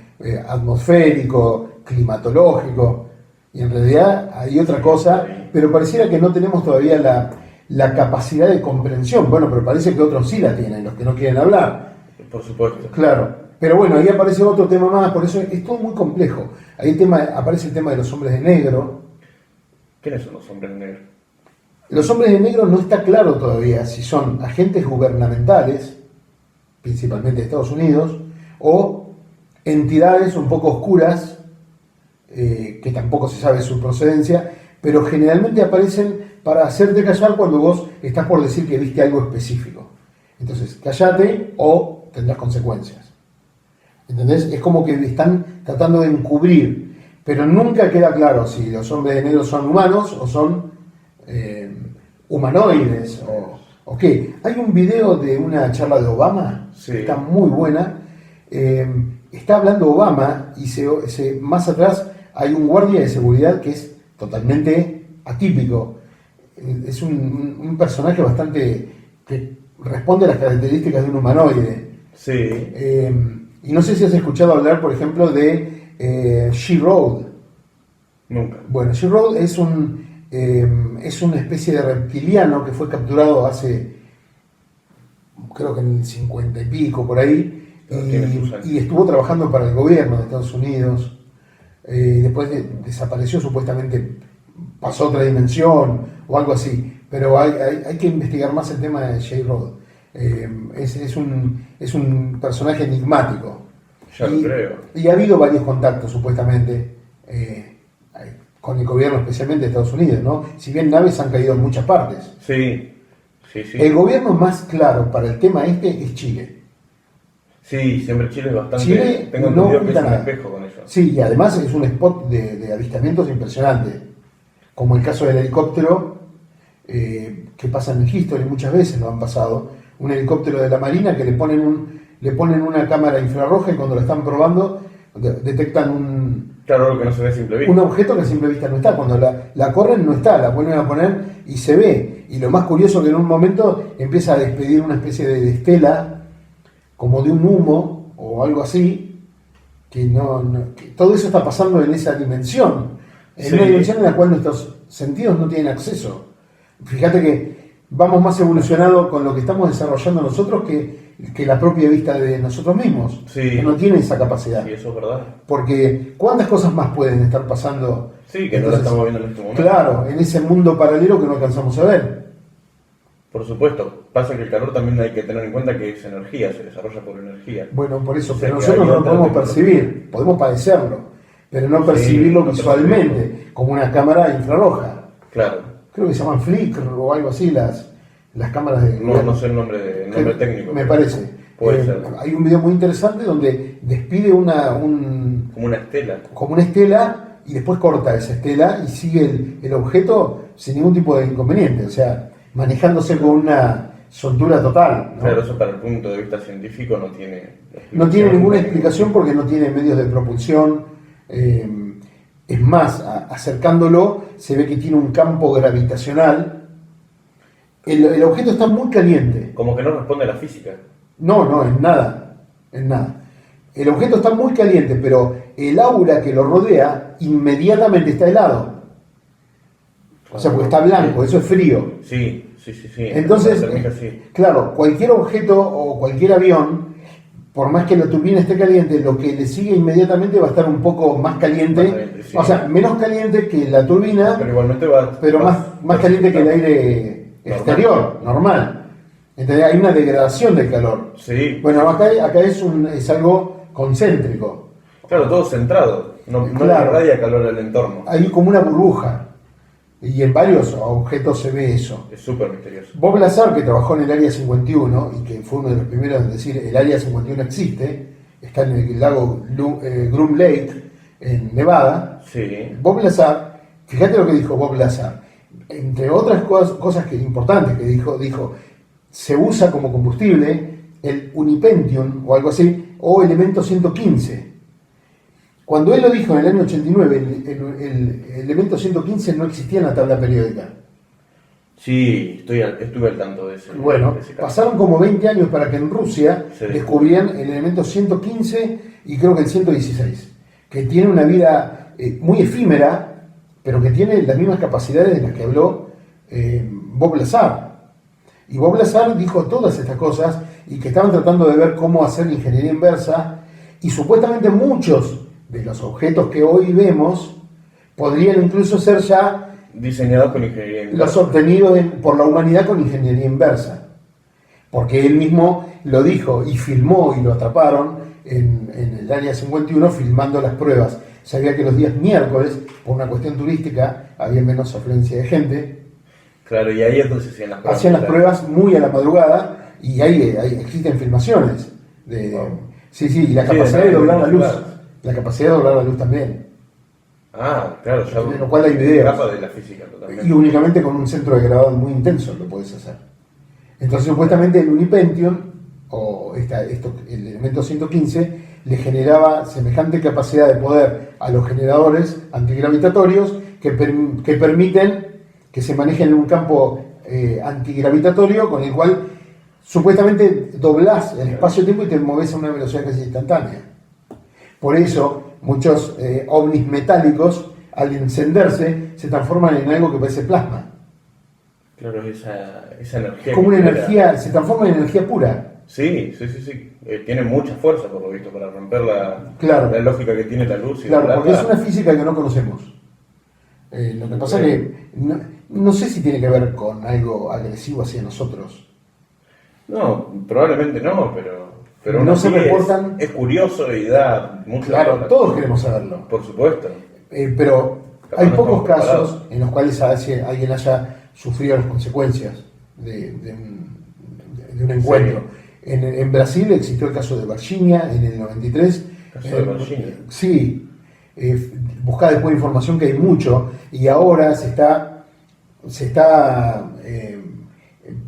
atmosférico, climatológico, y en realidad hay otra cosa, pero pareciera que no tenemos todavía la capacidad de comprensión. Bueno, pero parece que otros sí la tienen, los que no quieren hablar. Por supuesto. Claro, pero bueno, ahí aparece otro tema más, por eso es todo muy complejo. Ahí aparece el tema de los hombres de negro. ¿Quiénes son los hombres negros? Los hombres de negro no está claro todavía si son agentes gubernamentales, principalmente de Estados Unidos, o entidades un poco oscuras, que tampoco se sabe su procedencia, pero generalmente aparecen para hacerte callar cuando vos estás por decir que viste algo específico. Entonces, callate o tendrás consecuencias. ¿Entendés? Es como que están tratando de encubrir, pero nunca queda claro si los hombres de negro son humanos o son humanoides o qué. Hay un video de una charla de Obama, Sí. que está muy buena. Está hablando Obama y más atrás hay un guardia de seguridad que es totalmente atípico. Es un personaje bastante que responde a las características de un humanoide. Sí. Y no sé si has escuchado hablar, por ejemplo, de She-Road. Nunca. Bueno, She-Road es una especie de reptiliano que fue capturado hace, creo que en el 50 y pico, por ahí, y estuvo trabajando para el gobierno de Estados Unidos. Después desapareció, supuestamente pasó a otra dimensión o algo así, pero hay que investigar más el tema de She-Road. Es un personaje enigmático. Ya lo creo. Y ha habido varios contactos, supuestamente, con el gobierno, especialmente de Estados Unidos, ¿no? Si bien naves han caído en muchas partes. Sí. El gobierno más claro para el tema es Chile. Sí, siempre Chile es bastante... Chile tengo no entendido que es pinta un nada. espejo con eso. Sí, y además es un spot de avistamientos impresionante, como el caso del helicóptero que pasa en el History, muchas veces lo han pasado, un helicóptero de la Marina que le ponen una cámara infrarroja y cuando lo están probando detectan Claro, lo que no se ve a simple vista. un objeto que a simple vista no está. Cuando la corren no está, la vuelven a poner y se ve. Y lo más curioso que en un momento empieza a despedir una especie de estela, como de un humo o algo así, que que todo eso está pasando en esa dimensión, en Sí. una dimensión en la cual nuestros sentidos no tienen acceso. Fíjate que vamos más evolucionados con lo que estamos desarrollando nosotros que la propia vista de nosotros mismos, Sí. que no tiene esa capacidad. Sí, eso es verdad. Porque ¿cuántas cosas más pueden estar pasando? Sí, que no lo estamos viendo en este momento. Claro, en ese mundo paralelo que no alcanzamos a ver. Por supuesto. Pasa que el calor también hay que tener en cuenta que es energía, se desarrolla por energía. Bueno, por eso, O sea, pero que nosotros hay no lo otra podemos tecnología. percibir, podemos padecerlo, pero no percibirlo no visualmente, como una cámara infrarroja. Claro. Creo que se llaman Flickr o algo así las cámaras de... No sé el nombre técnico. Me parece. Puede ser. Hay un video muy interesante donde despide como una estela. como una estela y después corta esa estela y sigue el objeto sin ningún tipo de inconveniente, o sea, manejándose con una soltura total, ¿no? Claro, eso para el punto de vista científico no tiene explicación. No tiene ninguna explicación porque no tiene medios de propulsión. Es más, acercándolo se ve que tiene un campo gravitacional. El objeto está muy caliente. Como que no responde a la física. No, en nada. El objeto está muy caliente, pero el aura que lo rodea inmediatamente está helado. O sea, porque está blanco, eso es frío. Sí. Entonces, sí. claro, cualquier objeto o cualquier avión, por más que la turbina esté caliente, lo que le sigue inmediatamente va a estar un poco más caliente, Sí. O sea, menos caliente que la turbina, Pero igualmente va... pero más caliente que el aire exterior, normal. Entonces hay una degradación del calor. Sí. Bueno, acá es algo concéntrico. Claro, todo centrado. No Claro. irradia calor al entorno. Hay como una burbuja. Y en varios objetos se ve eso. Es súper misterioso. Bob Lazar, que trabajó en el Área 51 y que fue uno de los primeros en decir el Área 51 existe, está en el lago Groom Lake, en Nevada. Sí. Bob Lazar, fíjate lo que dijo Bob Lazar, entre otras cosas que importantes que dijo, se usa como combustible el Unipentium o algo así, o elemento 115. Cuando él lo dijo en el año 89, el elemento 115 no existía en la tabla periódica. Sí, estuve al tanto de ese. Bueno, de ese caso. pasaron como 20 años para que en Rusia Se descubrieran el elemento 115 y creo que el 116, que tiene una vida muy efímera, pero que tiene las mismas capacidades de las que habló Bob Lazar. Y Bob Lazar dijo todas estas cosas y que estaban tratando de ver cómo hacer ingeniería inversa y supuestamente muchos de los objetos que hoy vemos podrían incluso ser ya diseñados con ingeniería inversa. los obtenidos por la humanidad con ingeniería inversa. Porque él mismo lo dijo y filmó y lo atraparon en el Área 51 filmando las pruebas. Sabía que los días miércoles, por una cuestión turística, había menos afluencia de gente. Claro, y ahí es donde se hacían las pruebas. Hacían las pruebas muy a la madrugada y ahí existen filmaciones. Sí, y la capacidad de doblar la luz. La capacidad de doblar la luz también. Ah, claro, ya. De lo cual hay videos. Capa de la física totalmente. Y únicamente con un centro de grabado muy intenso lo podés hacer. Entonces, supuestamente el Unipentium, o el elemento 115, le generaba semejante capacidad de poder a los generadores antigravitatorios que permiten que se manejen en un campo antigravitatorio con el cual supuestamente doblás el espacio-tiempo y te moves a una velocidad casi instantánea. Por eso, muchos ovnis metálicos, al encenderse, se transforman en algo que parece plasma. Claro, esa energía. Como una energía, se transforma en energía pura. Sí. Tiene mucha fuerza, por lo visto, para romper Claro. la lógica que tiene la luz. Y Claro, la porque es una física que no conocemos. Lo que pasa es que no sé si tiene que ver con algo agresivo hacia nosotros. No, probablemente no, pero no se sí reportan. Es curioso y da mucho. Claro, valor. todos queremos saberlo. Por supuesto. Pero Capaz hay no pocos estamos casos preparados. en los cuales alguien haya sufrido las consecuencias de un encuentro. Sí. En Brasil existió el caso de Virginia en el 93. Caso de Virginia. Sí. Buscá después información que hay mucho y ahora se está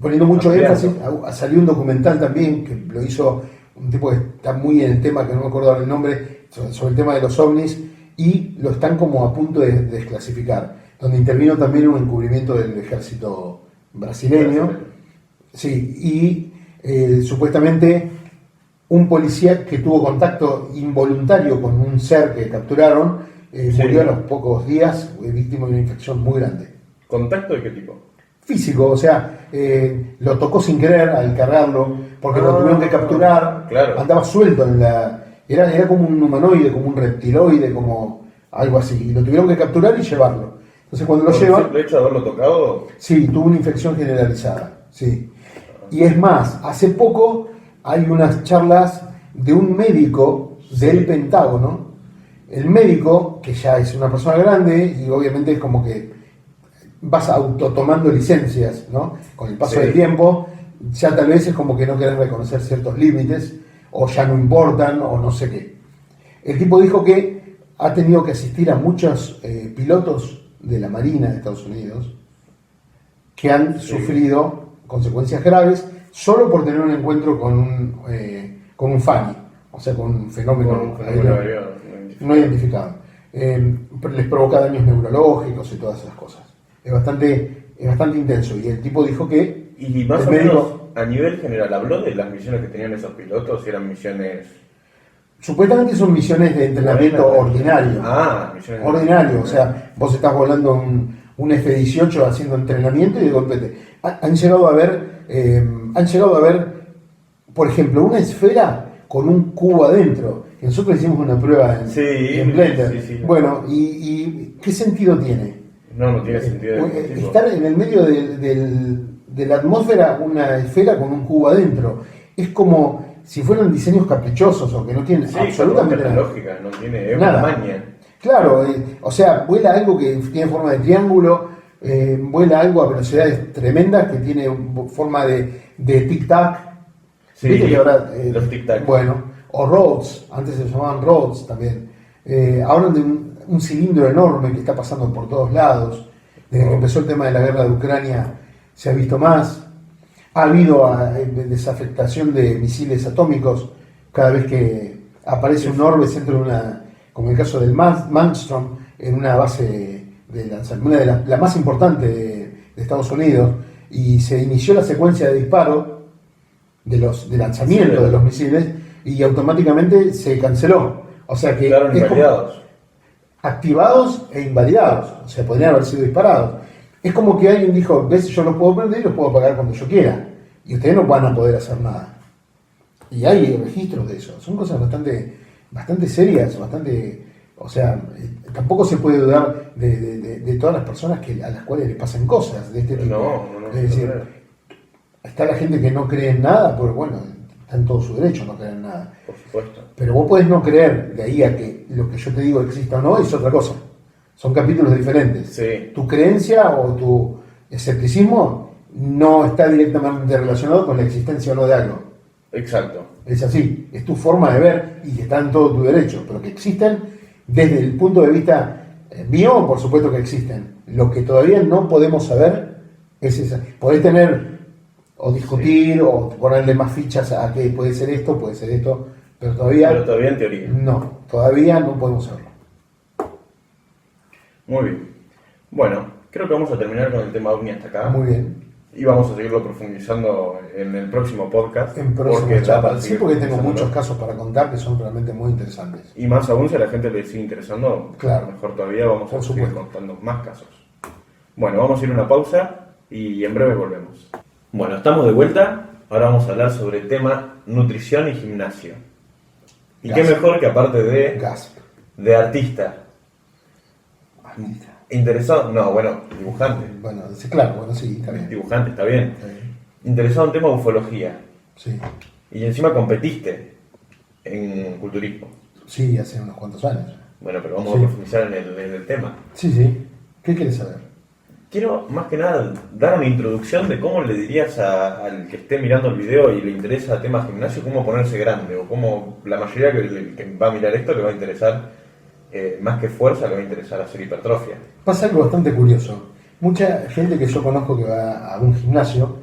poniendo mucho énfasis. Salió un documental también que lo hizo un tipo que está muy en el tema, que no me acuerdo ahora el nombre, sobre el tema de los ovnis, y lo están como a punto de desclasificar, donde intervino también un encubrimiento del ejército brasileño. Sí, y supuestamente un policía que tuvo contacto involuntario con un ser que capturaron murió a los pocos días, víctima de una infección muy grande. ¿Contacto de qué tipo? Físico, o sea, lo tocó sin querer al cargarlo, porque lo tuvieron que capturar, claro. Andaba suelto era como un humanoide, como un reptiloide, como algo así, y lo tuvieron que capturar y llevarlo. Entonces cuando lo llevan... ¿El simple hecho de haberlo tocado? Sí, tuvo una infección generalizada, sí. Y es más, hace poco hay unas charlas de un médico del Pentágono el médico, que ya es una persona grande, y obviamente es como que vas autotomando licencias, ¿no? Con el paso Sí. del tiempo, ya tal vez es como que no querés reconocer ciertos límites, o ya no importan, o no sé qué. El tipo dijo que ha tenido que asistir a muchos pilotos de la Marina de Estados Unidos que han sufrido consecuencias graves solo por tener un encuentro con un FANI, o sea, con un fenómeno aéreo no identificado. Les provoca daños neurológicos y todas esas cosas. Es bastante intenso. Y el tipo dijo que Y más el o menos médico, a nivel general, ¿habló de las misiones que tenían esos pilotos? Si eran misiones... supuestamente son misiones de entrenamiento ordinario. Misiones Ordinario, o sea, vos estás volando un F-18 haciendo entrenamiento y de golpe han llegado a ver, por ejemplo, una esfera con un cubo adentro. Que nosotros hicimos una prueba en Blender. Sí. Bueno, ¿y qué sentido tiene? No tiene sentido. Estar en el medio de la atmósfera una esfera con un cubo adentro. Es como si fueran diseños caprichosos o que no tienen absolutamente nada. nada. Lógica, no tiene Nada. maña. Claro, o sea, vuela algo que tiene forma de triángulo, vuela algo a velocidades tremendas que tiene forma de tic-tac. Sí, ¿Viste que ahora, los tic-tac. Bueno, o roads, antes se llamaban roads también. Hablan de un cilindro enorme que está pasando por todos lados. Desde que empezó el tema de la guerra de Ucrania se ha visto más. Ha habido desafectación de misiles atómicos cada vez que aparece un orbe dentro de una, como el caso del Malmstrom, en una base de lanzamiento, una de la más importante de Estados Unidos, y se inició la secuencia de disparo de lanzamiento de los misiles y automáticamente se canceló. O sea que quedaron invalidados. Activados e invalidados, o sea, podrían haber sido disparados. Es como que alguien dijo, ves, yo los puedo prender y los puedo apagar cuando yo quiera, y ustedes no van a poder hacer nada. Y hay registros de eso, son cosas bastante serias, o sea, tampoco se puede dudar de todas las personas a las cuales les pasan cosas de este tipo. No, es decir, está la gente que no cree en nada, pues bueno, está en todo su derecho no creer en nada. Por supuesto. Pero vos podés no creer, de ahí a que lo que yo te digo exista o no, es otra cosa. Son capítulos diferentes. Sí. Tu creencia o tu escepticismo no está directamente relacionado con la existencia o no de algo. Exacto. Es así, es tu forma de ver y está en todo tu derecho. Pero que existen, desde el punto de vista mío, por supuesto que existen. Lo que todavía no podemos saber es esa. Podés tener o discutir o ponerle más fichas a que puede ser esto, pero todavía en teoría. no, todavía no podemos saberlo. Muy bien. Bueno, creo que vamos a terminar con el tema OVNI hasta acá. Muy bien. Y vamos a seguirlo profundizando en el próximo podcast. En próximas porque charlas. Sí, porque tengo profundizándolo. muchos casos para contar que son realmente muy interesantes. Y más aún, si a la gente le sigue interesando, Claro. mejor todavía vamos Por a seguir supuesto. contando más casos. Bueno, vamos a ir a una pausa y en breve volvemos. Bueno, estamos de vuelta. Ahora vamos a hablar sobre el tema nutrición y gimnasio. Y Gasp. qué mejor que aparte Gasp. de artista. Interesado, no, bueno, dibujante. Bueno, sí, claro, bueno, sí, está bien. Dibujante, está bien. Está bien. Interesado en tema de ufología. Sí, Y encima competiste en culturismo. sí, hace unos cuantos años. Bueno, pero vamos Sí. a profundizar en el tema. Sí, sí. ¿Qué quieres saber? Quiero más que nada dar una introducción de cómo le dirías al que esté mirando el video y le interesa el tema gimnasio, cómo ponerse grande, o cómo la mayoría que va a mirar esto le va a interesar, más que fuerza, le va a interesar hacer hipertrofia. Pasa algo bastante curioso. Mucha gente que yo conozco que va a un gimnasio,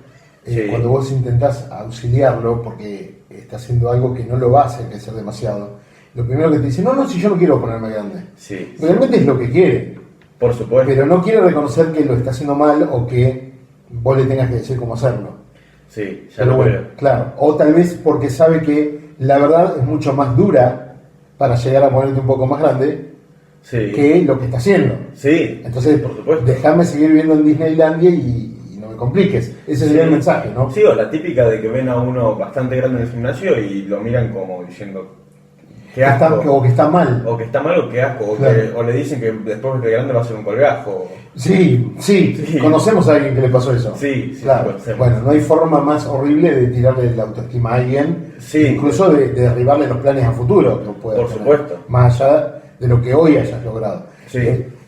Sí. cuando vos intentás auxiliarlo porque está haciendo algo que no lo va a hacer crecer demasiado, lo primero que te dice, no, si yo no quiero ponerme grande. Sí, Realmente es lo que quiere, por supuesto. pero no quiere reconocer que lo está haciendo mal o que vos le tengas que decir cómo hacerlo. Sí, ya Pero lo bueno, veo. claro. O tal vez porque sabe que la verdad es mucho más dura para llegar a ponerte un poco más grande Sí, que lo que está haciendo. sí, Entonces, por supuesto. déjame seguir viendo en Disneylandia y no me compliques. Ese sería el mensaje, ¿no? Sí, o la típica de que ven a uno bastante grande en el gimnasio y lo miran como diciendo qué Que está, asco. o que está mal. O que está mal o que asco. Claro. O le dicen que después de grande va a ser un colgajo. Sí, Sí. conocemos a alguien que le pasó eso. Sí, claro. conocemos. Bueno, no hay forma más horrible de tirarle la autoestima a alguien, Sí. incluso de derribarle los planes a futuro que pueda Por tener. supuesto. Más allá de lo que hoy hayas logrado. Sí.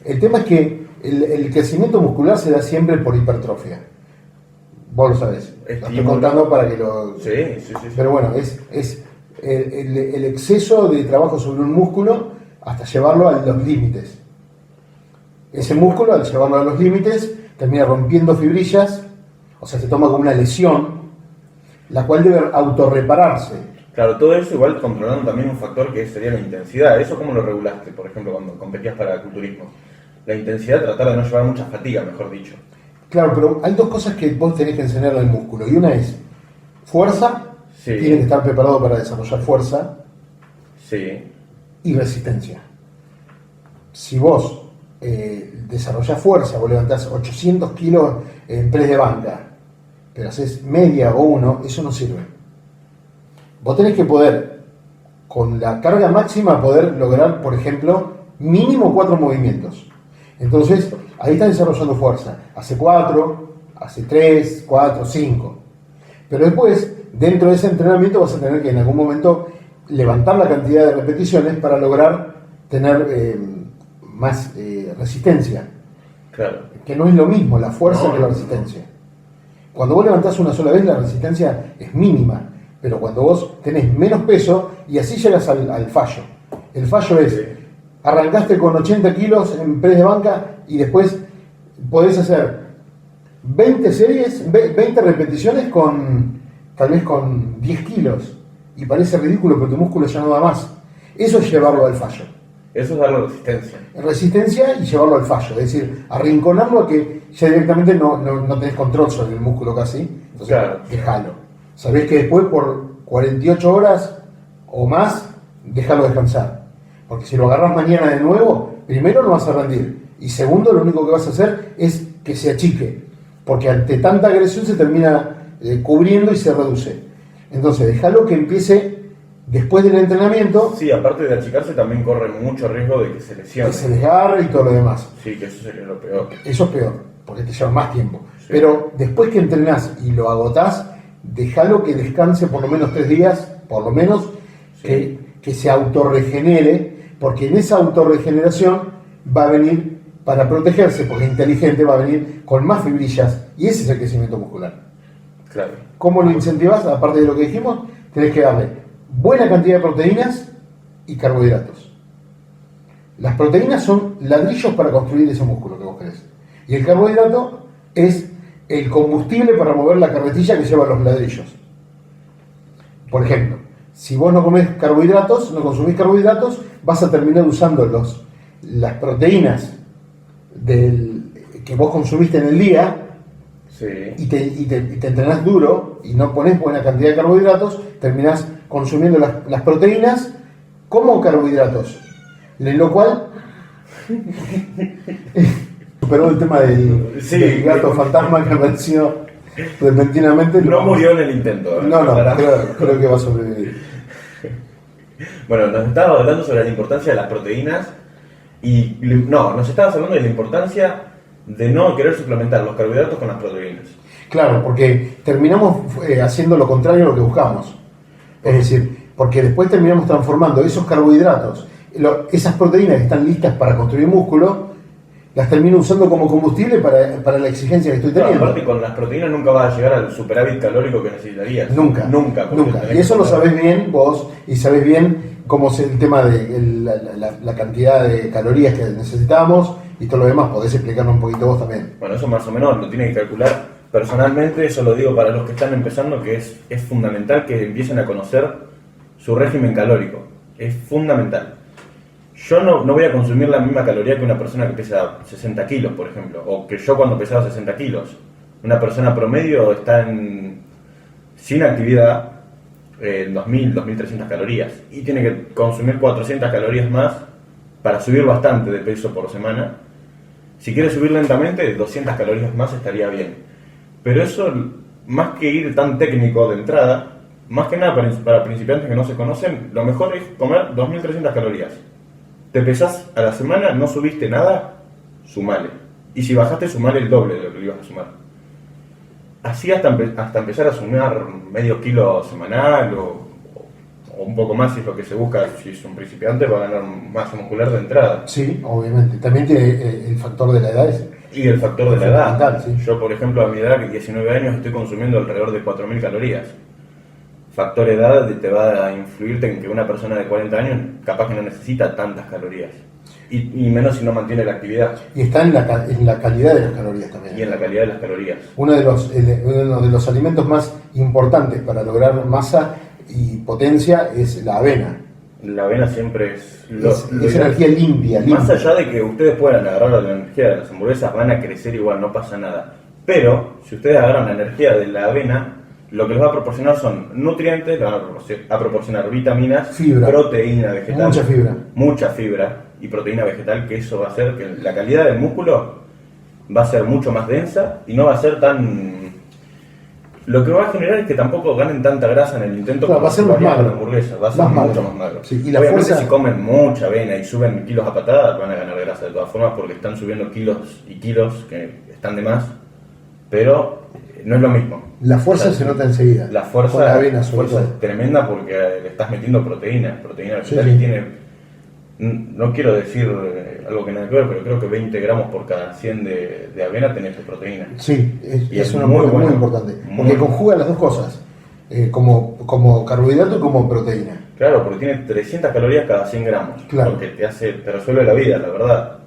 El tema es que el crecimiento muscular se da siempre por hipertrofia. Vos lo sabés. Lo estoy contando para que lo... Sí. Pero bueno, es el exceso de trabajo sobre un músculo hasta llevarlo a los límites. Ese músculo, al llevarlo a los límites, termina rompiendo fibrillas, o sea, se toma como una lesión, la cual debe autorrepararse. Claro, todo eso igual controlando también un factor que sería la intensidad. ¿Eso cómo lo regulaste, por ejemplo, cuando competías para culturismo? La intensidad, tratar de no llevar mucha fatiga, mejor dicho. Claro, pero hay dos cosas que vos tenés que enseñarle al músculo. Y una es fuerza, Sí. tiene que estar preparado para desarrollar fuerza, Sí. y resistencia. Si vos desarrollás fuerza, vos levantás 800 kilos en press de banca, pero haces media o uno, eso no sirve. Vos tenés que poder, con la carga máxima, poder lograr, por ejemplo, mínimo 4 movimientos. Entonces, ahí estás desarrollando fuerza. Hace 4, hace 3, 4, 5. Pero después, dentro de ese entrenamiento, vas a tener que en algún momento levantar la cantidad de repeticiones para lograr tener más resistencia. Claro. Que no es lo mismo la fuerza No, que la no. resistencia. Cuando vos levantás una sola vez, la resistencia es mínima. Pero cuando vos tenés menos peso, y así llegas al fallo. El fallo es, Sí. arrancaste con 80 kilos en press de banca y después podés hacer 20 series, 20 repeticiones tal vez con 10 kilos. Y parece ridículo, pero tu músculo ya no da más. Eso es llevarlo al fallo. Eso es darle resistencia. Resistencia y llevarlo al fallo. Es decir, arrinconarlo a que ya directamente no tenés control sobre el músculo casi. Entonces, Claro. déjalo. Sabés que después por 48 horas o más, déjalo descansar. Porque si lo agarrás mañana de nuevo, primero no vas a rendir. Y segundo, lo único que vas a hacer es que se achique. Porque ante tanta agresión se termina cubriendo y se reduce. Entonces, déjalo que empiece después del entrenamiento, Sí, aparte de achicarse, también corre mucho riesgo de que se lesione. que se desgarre y todo lo demás. Sí, que eso sería lo peor. Eso es peor, porque te lleva más tiempo. Sí. Pero después que entrenás y lo agotás, déjalo que descanse por lo menos 3 días, por lo menos, Sí. que se autorregenere, porque en esa autorregeneración va a venir, para protegerse, porque es inteligente, va a venir con más fibrillas, y ese es el crecimiento muscular. Claro. ¿Cómo lo incentivas? Aparte de lo que dijimos, tenés que darle buena cantidad de proteínas y carbohidratos. Las proteínas son ladrillos para construir ese músculo que vos querés. Y el carbohidrato es el combustible para mover la carretilla que lleva los ladrillos. Por ejemplo, si vos no comés carbohidratos, no consumís carbohidratos, vas a terminar usando las proteínas que vos consumiste en el día Sí. y te entrenás duro y no pones buena cantidad de carbohidratos, terminás consumiendo las proteínas como carbohidratos. En lo cual superó el tema del gato fantasma que apareció repentinamente. No murió en el intento. No, ¿verdad? creo que va a sobrevivir. Bueno, nos estabas hablando sobre la importancia de las proteínas y nos estabas hablando de la importancia de no querer suplementar los carbohidratos con las proteínas. Claro, porque terminamos haciendo lo contrario a lo que buscamos. Es decir, porque después terminamos transformando esos carbohidratos, esas proteínas que están listas para construir músculo, las termino usando como combustible para la exigencia que estoy Claro, teniendo. aparte con las proteínas nunca vas a llegar al superávit calórico que necesitarías. Nunca. Porque tenés Y eso que lo comer. sabés bien vos, y sabés bien cómo es el tema de la cantidad de calorías que necesitamos y todo lo demás. Podés explicarnos un poquito vos también. Bueno, eso más o menos lo tiene que calcular. Personalmente, eso lo digo para los que están empezando, que es fundamental que empiecen a conocer su régimen calórico. Es fundamental. Yo no voy a consumir la misma caloría que una persona que pesa 60 kilos, por ejemplo, o que yo cuando pesaba 60 kilos. Una persona promedio está sin actividad en 2.000, 2.300 calorías y tiene que consumir 400 calorías más para subir bastante de peso por semana. Si quiere subir lentamente, 200 calorías más estaría bien. Pero eso, más que ir tan técnico de entrada, más que nada para principiantes que no se conocen, lo mejor es comer 2.300 calorías. Te pesás a la semana, no subiste nada, sumale. Y si bajaste, sumale el doble de lo que ibas a sumar. Así hasta empezar a sumar medio kilo semanal o o un poco más si es lo que se busca. Si es un principiante va a ganar masa muscular de entrada. Sí, obviamente. También tiene el factor de la edad. Y el factor de la edad. Fundamental, sí. Yo, por ejemplo, a mi edad, 19 años, estoy consumiendo alrededor de 4.000 calorías. Factor edad te va a influirte en que una persona de 40 años capaz que no necesita tantas calorías. Y menos si no mantiene la actividad. Y está en la calidad de las calorías también. Y en la calidad de las calorías. Uno de los alimentos más importantes para lograr masa y potencia es la avena. La avena siempre es... Es energía limpia. Más allá de que ustedes puedan agarrar la energía de las hamburguesas, van a crecer igual, no pasa nada. Pero, si ustedes agarran la energía de la avena, lo que les va a proporcionar son nutrientes, les van a proporcionar vitaminas, fibra, proteína vegetal. Mucha fibra y proteína vegetal, que eso va a hacer que la calidad del músculo va a ser mucho más densa y no va a ser tan... Lo que va a generar es que tampoco ganen tanta grasa en el intento, claro, va a ser más magro, la hamburguesa, va a ser mucho más magro. Sí, y la obviamente fuerza... si comen mucha avena y suben kilos a patadas, van a ganar grasa de todas formas porque están subiendo kilos y kilos que están de más, pero no es lo mismo. La fuerza se nota enseguida. La fuerza, con la avena, fuerza es tremenda porque le estás metiendo proteína vegetal, sí. Y tiene, no quiero decir algo que nada que ver, pero creo que 20 gramos por cada 100 de avena tenés de proteína. Sí, es una muy, muy importante, porque conjuga las dos cosas, como carbohidrato y como proteína. Claro, porque tiene 300 calorías cada 100 gramos, claro. Porque te resuelve la vida, la verdad.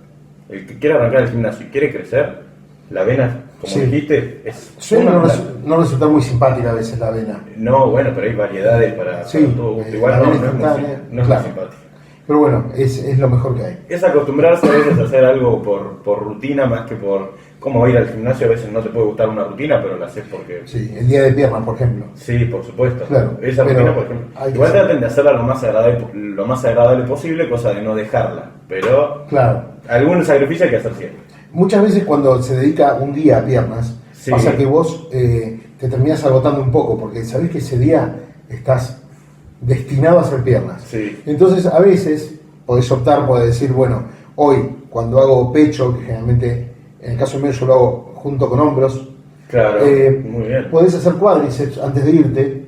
El que quiere arrancar el gimnasio y quiere crecer, la avena, como dijiste, es... Suele no resultar muy simpática a veces la avena. No, bueno, pero hay variedades para todo gusto. Igual no es muy simpática. Pero bueno, es lo mejor que hay. Es acostumbrarse a veces a hacer algo por rutina más que por cómo ir al gimnasio. A veces no te puede gustar una rutina, pero la haces porque... Sí, el día de piernas, por ejemplo. Sí, por supuesto. Claro, esa rutina, por ejemplo. Igual traten de hacerla lo más agradable posible, cosa de no dejarla. Pero claro, algún sacrificio hay que hacer siempre. Muchas veces cuando se dedica un día a piernas, pasa que vos te terminás agotando un poco, porque sabés que ese día estás destinado a hacer piernas. Sí. Entonces a veces podés optar, podés decir, bueno, hoy cuando hago pecho, que generalmente en el caso mío yo lo hago junto con hombros, claro, muy bien. Podés hacer cuádriceps antes de irte.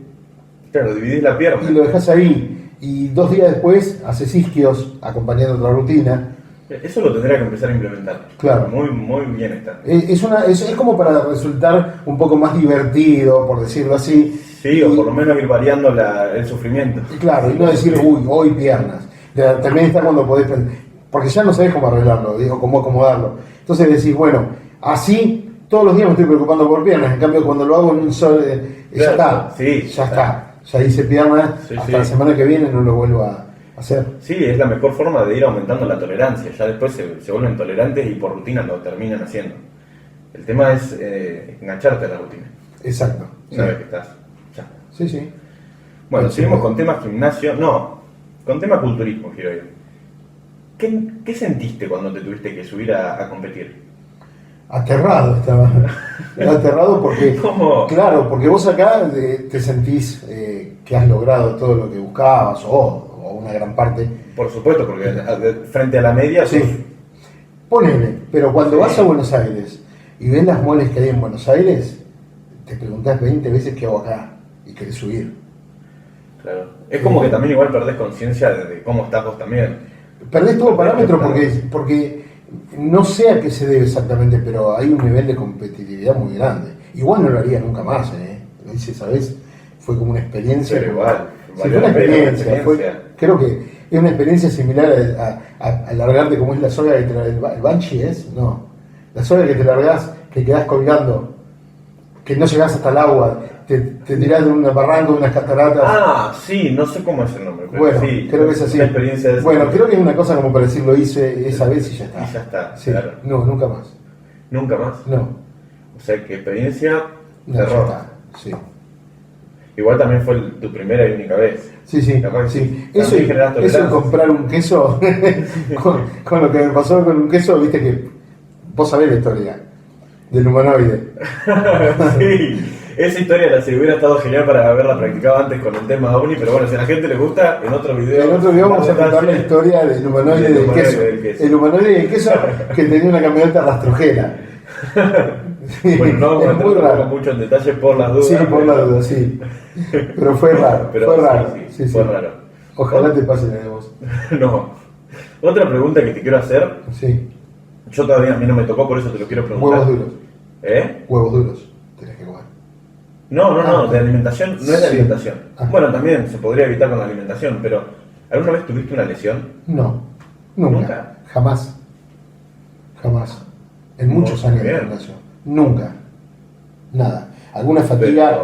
Claro, dividís la pierna. Y lo dejás ahí. Y 2 días después haces isquios acompañando otra rutina. Eso lo tendría que empezar a implementar. Claro. Muy bien está. Es como para resultar un poco más divertido, por decirlo así. Sí, o por lo menos ir variando el sufrimiento. Claro, y no decir, hoy piernas. También está cuando podés... Porque ya no sabés cómo arreglarlo, cómo acomodarlo. Entonces decís, bueno, así todos los días me estoy preocupando por piernas. En cambio, cuando lo hago en un solo... ya está. Sí, ya está. Ya hice piernas. Hasta la semana que viene no lo vuelvo a hacer. Sí, es la mejor forma de ir aumentando la tolerancia. Ya después se vuelven tolerantes y por rutina lo terminan haciendo. El tema es engancharte a la rutina. Exacto. Una vez que estás. Ya. Sí. Bueno, seguimos con tema gimnasio. No, con tema culturismo, quiero ir. ¿Qué sentiste cuando te tuviste que subir a competir? Aterrado estaba. Aterrado porque... ¿Cómo? Claro, porque vos acá te sentís que has logrado todo lo que buscabas, o una gran parte. Por supuesto, porque frente a la media... Sí. Ponele, pero cuando vas a Buenos Aires y ves las moles que hay en Buenos Aires, te preguntás 20 veces qué hago acá y querés subir. Claro. Es como que también igual perdés conciencia de cómo estás vos también. Perdés todo parámetro porque no sé a qué se debe exactamente, pero hay un nivel de competitividad muy grande. Igual no lo haría nunca más, Lo hice esa vez, fue como una experiencia. Pero igual, sí, fue una experiencia. Creo que es una experiencia similar a largarte como es la soga que el banshee no. La soga que te largás, que quedás colgando, que no llegás hasta el agua, te tirás de un barranco, de unas cataratas. Ah, sí, no sé cómo es el nombre. Pero bueno, sí, creo que es así. Una experiencia de bueno, creo que es una cosa como para decir, lo hice esa vez y ya está. Y ya está, sí. Claro. No, nunca más. ¿Nunca más? No. O sea, que experiencia no, terror. Sí. Igual también fue tu primera y única vez. Sí. Eso y comprar un queso, con lo que me pasó con un queso, viste que vos sabés la historia del humanoide. Sí, esa historia si hubiera estado genial para haberla practicado antes con el tema OVNI, pero bueno, si a la gente le gusta, en otro video vamos a contar la historia del humanoide del queso. El humanoide del queso que tenía una camioneta rastrojera. Sí, bueno, no vamos a entrar mucho en detalle por las dudas. Sí, por las dudas, sí. Pero fue raro. Pero fue raro. Sí, fue raro. Ojalá te pase la de vos. No. Otra pregunta que te quiero hacer, Sí. yo todavía a mí no me tocó, por eso te lo quiero preguntar. Huevos duros. ¿Eh? Huevos duros. Tenés que comer. No, de alimentación, no es de Sí. alimentación. Ah. Bueno, también se podría evitar con la alimentación, pero ¿alguna vez tuviste una lesión? No. Nunca. ¿Nunca? Jamás. Jamás. En muchos Muy años de bien. gimnasio. Nunca. Nada. Alguna fatiga,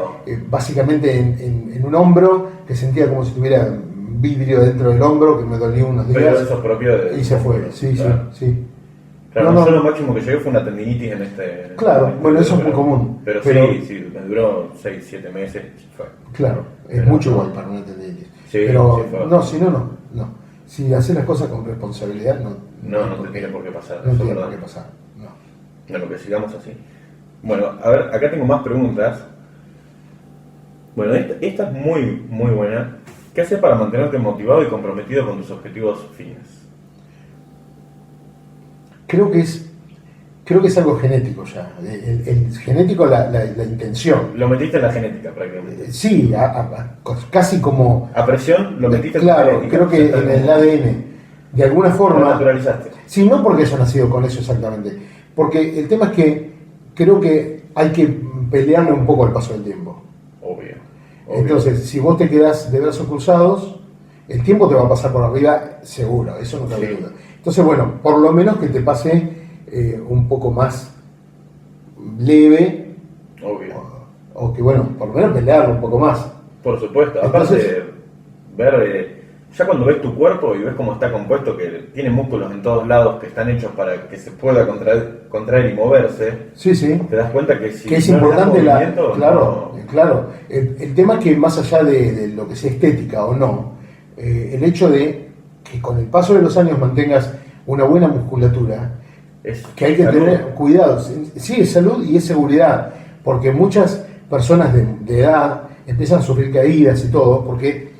básicamente en un hombro, que sentía como si tuviera vidrio dentro del hombro, que me dolió unos días. Pero eso es propio de... Y se fue. Sí, Claro. sí. Claro, No, yo no. lo máximo que llegué fue una tendinitis en este... Claro, en este bueno, eso es muy pero- común. Pero Pero- sí, me duró 6, 7 meses y fue. Claro, es Pero- mucho igual para una tendinitis. Sí, pero sí, fue. no, si no. Si haces las cosas con responsabilidad, no No te tiene por qué pasar. No eso es tiene verdad. por qué pasar. No. Bueno, que sigamos así. Bueno, a ver, acá tengo más preguntas. Bueno, esta es muy buena. ¿Qué haces para mantenerte motivado y comprometido con tus objetivos fines? Creo que es algo genético ya. El genético, la intención. Lo metiste en la genética prácticamente. Sí, casi como. A presión lo metiste en la Claro, genética. creo que Ya está en el como- ADN. De alguna Lo forma. naturalizaste. Sí, no porque haya nacido con eso exactamente. Porque el tema es que creo que hay que pelearle un poco al paso del tiempo. Obvio. Entonces, si vos te quedás de brazos cruzados, el tiempo te va a pasar por arriba seguro, eso no cabe Sí. duda. Entonces, bueno, por lo menos que te pase un poco más leve, Obvio. o que, bueno, por lo menos pelearlo un poco más. Por supuesto. Entonces- Aparte, ver, ya cuando ves tu cuerpo y ves cómo está compuesto, que tiene músculos en todos lados que están hechos para que se pueda contraer y moverse, Sí, sí. te das cuenta que si Que es no le das importante movimiento, claro, no- claro. El tema es que más allá de lo que sea estética o no, el hecho de que con el paso de los años mantengas una buena musculatura, es que hay que salud. tener cuidado. Sí, es salud y es seguridad, porque muchas personas de edad empiezan a sufrir caídas y todo, porque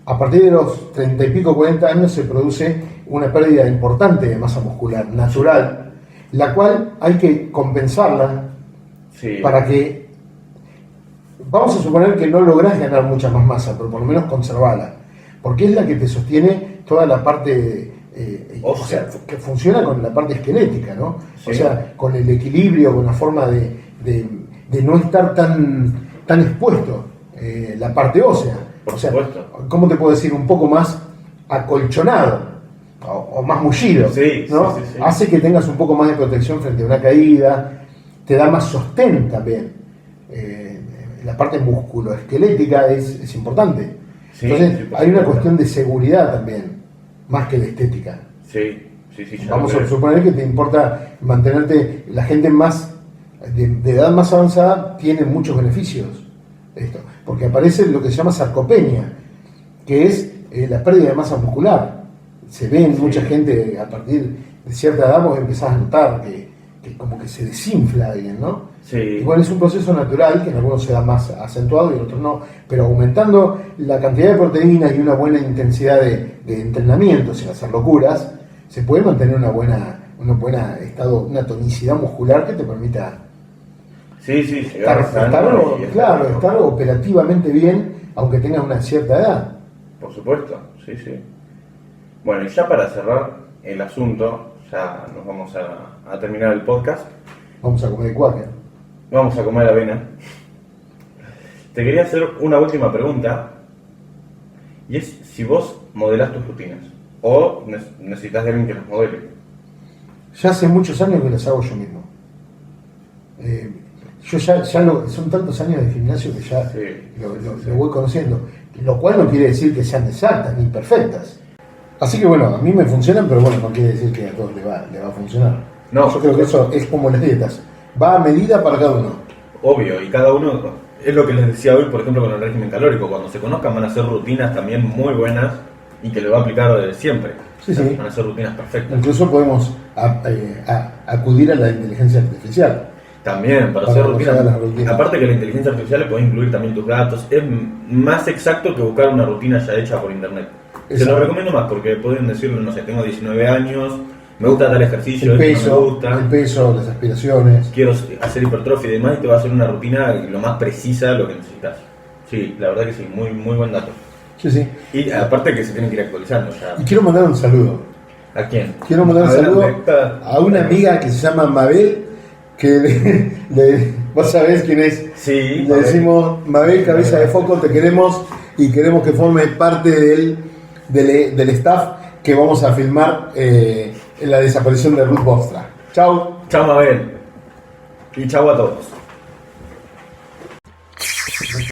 a partir de los 30 y pico, 40 años se produce una pérdida importante de masa muscular natural, la cual hay que compensarla Sí. para que, vamos a suponer que no lográs ganar mucha más masa, pero por lo menos conservarla, porque es la que te sostiene toda la parte, o sea, que funciona con la parte esquelética, ¿no? Sí. O sea, con el equilibrio, con la forma de no estar tan expuesto, la parte ósea. Por O sea, supuesto. ¿cómo te puedo decir? Un poco más acolchonado o más mullido, Sí, ¿no? sí, sí, sí. Hace que tengas un poco más de protección frente a una caída, te da más sostén también. La parte musculoesquelética es importante. Sí, Entonces, sí, por hay una supuesto. cuestión de seguridad también, más que de estética. Sí, ya Vamos lo a veo. suponer que te importa mantenerte, la gente más de edad más avanzada tiene muchos beneficios de esto, porque aparece lo que se llama sarcopenia, que es la pérdida de masa muscular. Se ve en Sí. mucha gente a partir de cierta edad, vos empezás a notar que como que se desinfla alguien, ¿no? Sí. Igual es un proceso natural que en algunos se da más acentuado y en otros no, pero aumentando la cantidad de proteínas y una buena intensidad de entrenamiento sin hacer locuras, se puede mantener una buena estado, una tonicidad muscular que te permita Sí, llegar estar, sano y claro, bien. estar operativamente bien, aunque tengas una cierta edad. Por supuesto, sí. Bueno, y ya para cerrar el asunto, ya nos vamos a terminar el podcast. Vamos a comer cuaca. Vamos a comer avena. Te quería hacer una última pregunta. Y es si vos modelás tus rutinas. O necesitas de alguien que las modele. Ya hace muchos años que las hago yo mismo. Yo son tantos años de gimnasio que ya Sí, lo voy conociendo, lo cual no quiere decir que sean exactas ni perfectas. Así que bueno, a mí me funcionan, pero bueno, no quiere decir que a todos le va a funcionar. No, yo creo que eso es como las dietas, va a medida para cada uno. Obvio, y cada uno, es lo que les decía hoy, por ejemplo, con el régimen calórico. Cuando se conozcan van a hacer rutinas también muy buenas y que le va a aplicar desde siempre. Sí, sí. Van a ser rutinas perfectas. Incluso podemos acudir a la inteligencia artificial. También, para Para hacer que nos haga las rutinas. Aparte que la inteligencia artificial le puede incluir también tus datos. Es más exacto que buscar una rutina ya hecha por internet. Se Exacto. lo recomiendo más porque pueden decirle, no sé, tengo 19 años, me gusta tal ejercicio, El este no me gusta, peso, las aspiraciones. quiero hacer hipertrofia y demás, y te va a hacer una rutina lo más precisa de lo que necesitas. Sí, la verdad que sí, muy buen dato. Sí, sí. Y aparte que se tienen que ir actualizando ya. Y quiero mandar un saludo. ¿A quién? Quiero mandar un saludo Adelante. a una amiga que se llama Mabel, que vos sabés quién es. Sí, Le decimos, Mabel, cabeza de foco, te queremos y queremos que formes parte del staff que vamos a filmar en la desaparición de Ruth Bostra. Chau. Chao, Mabel. Y chao a todos.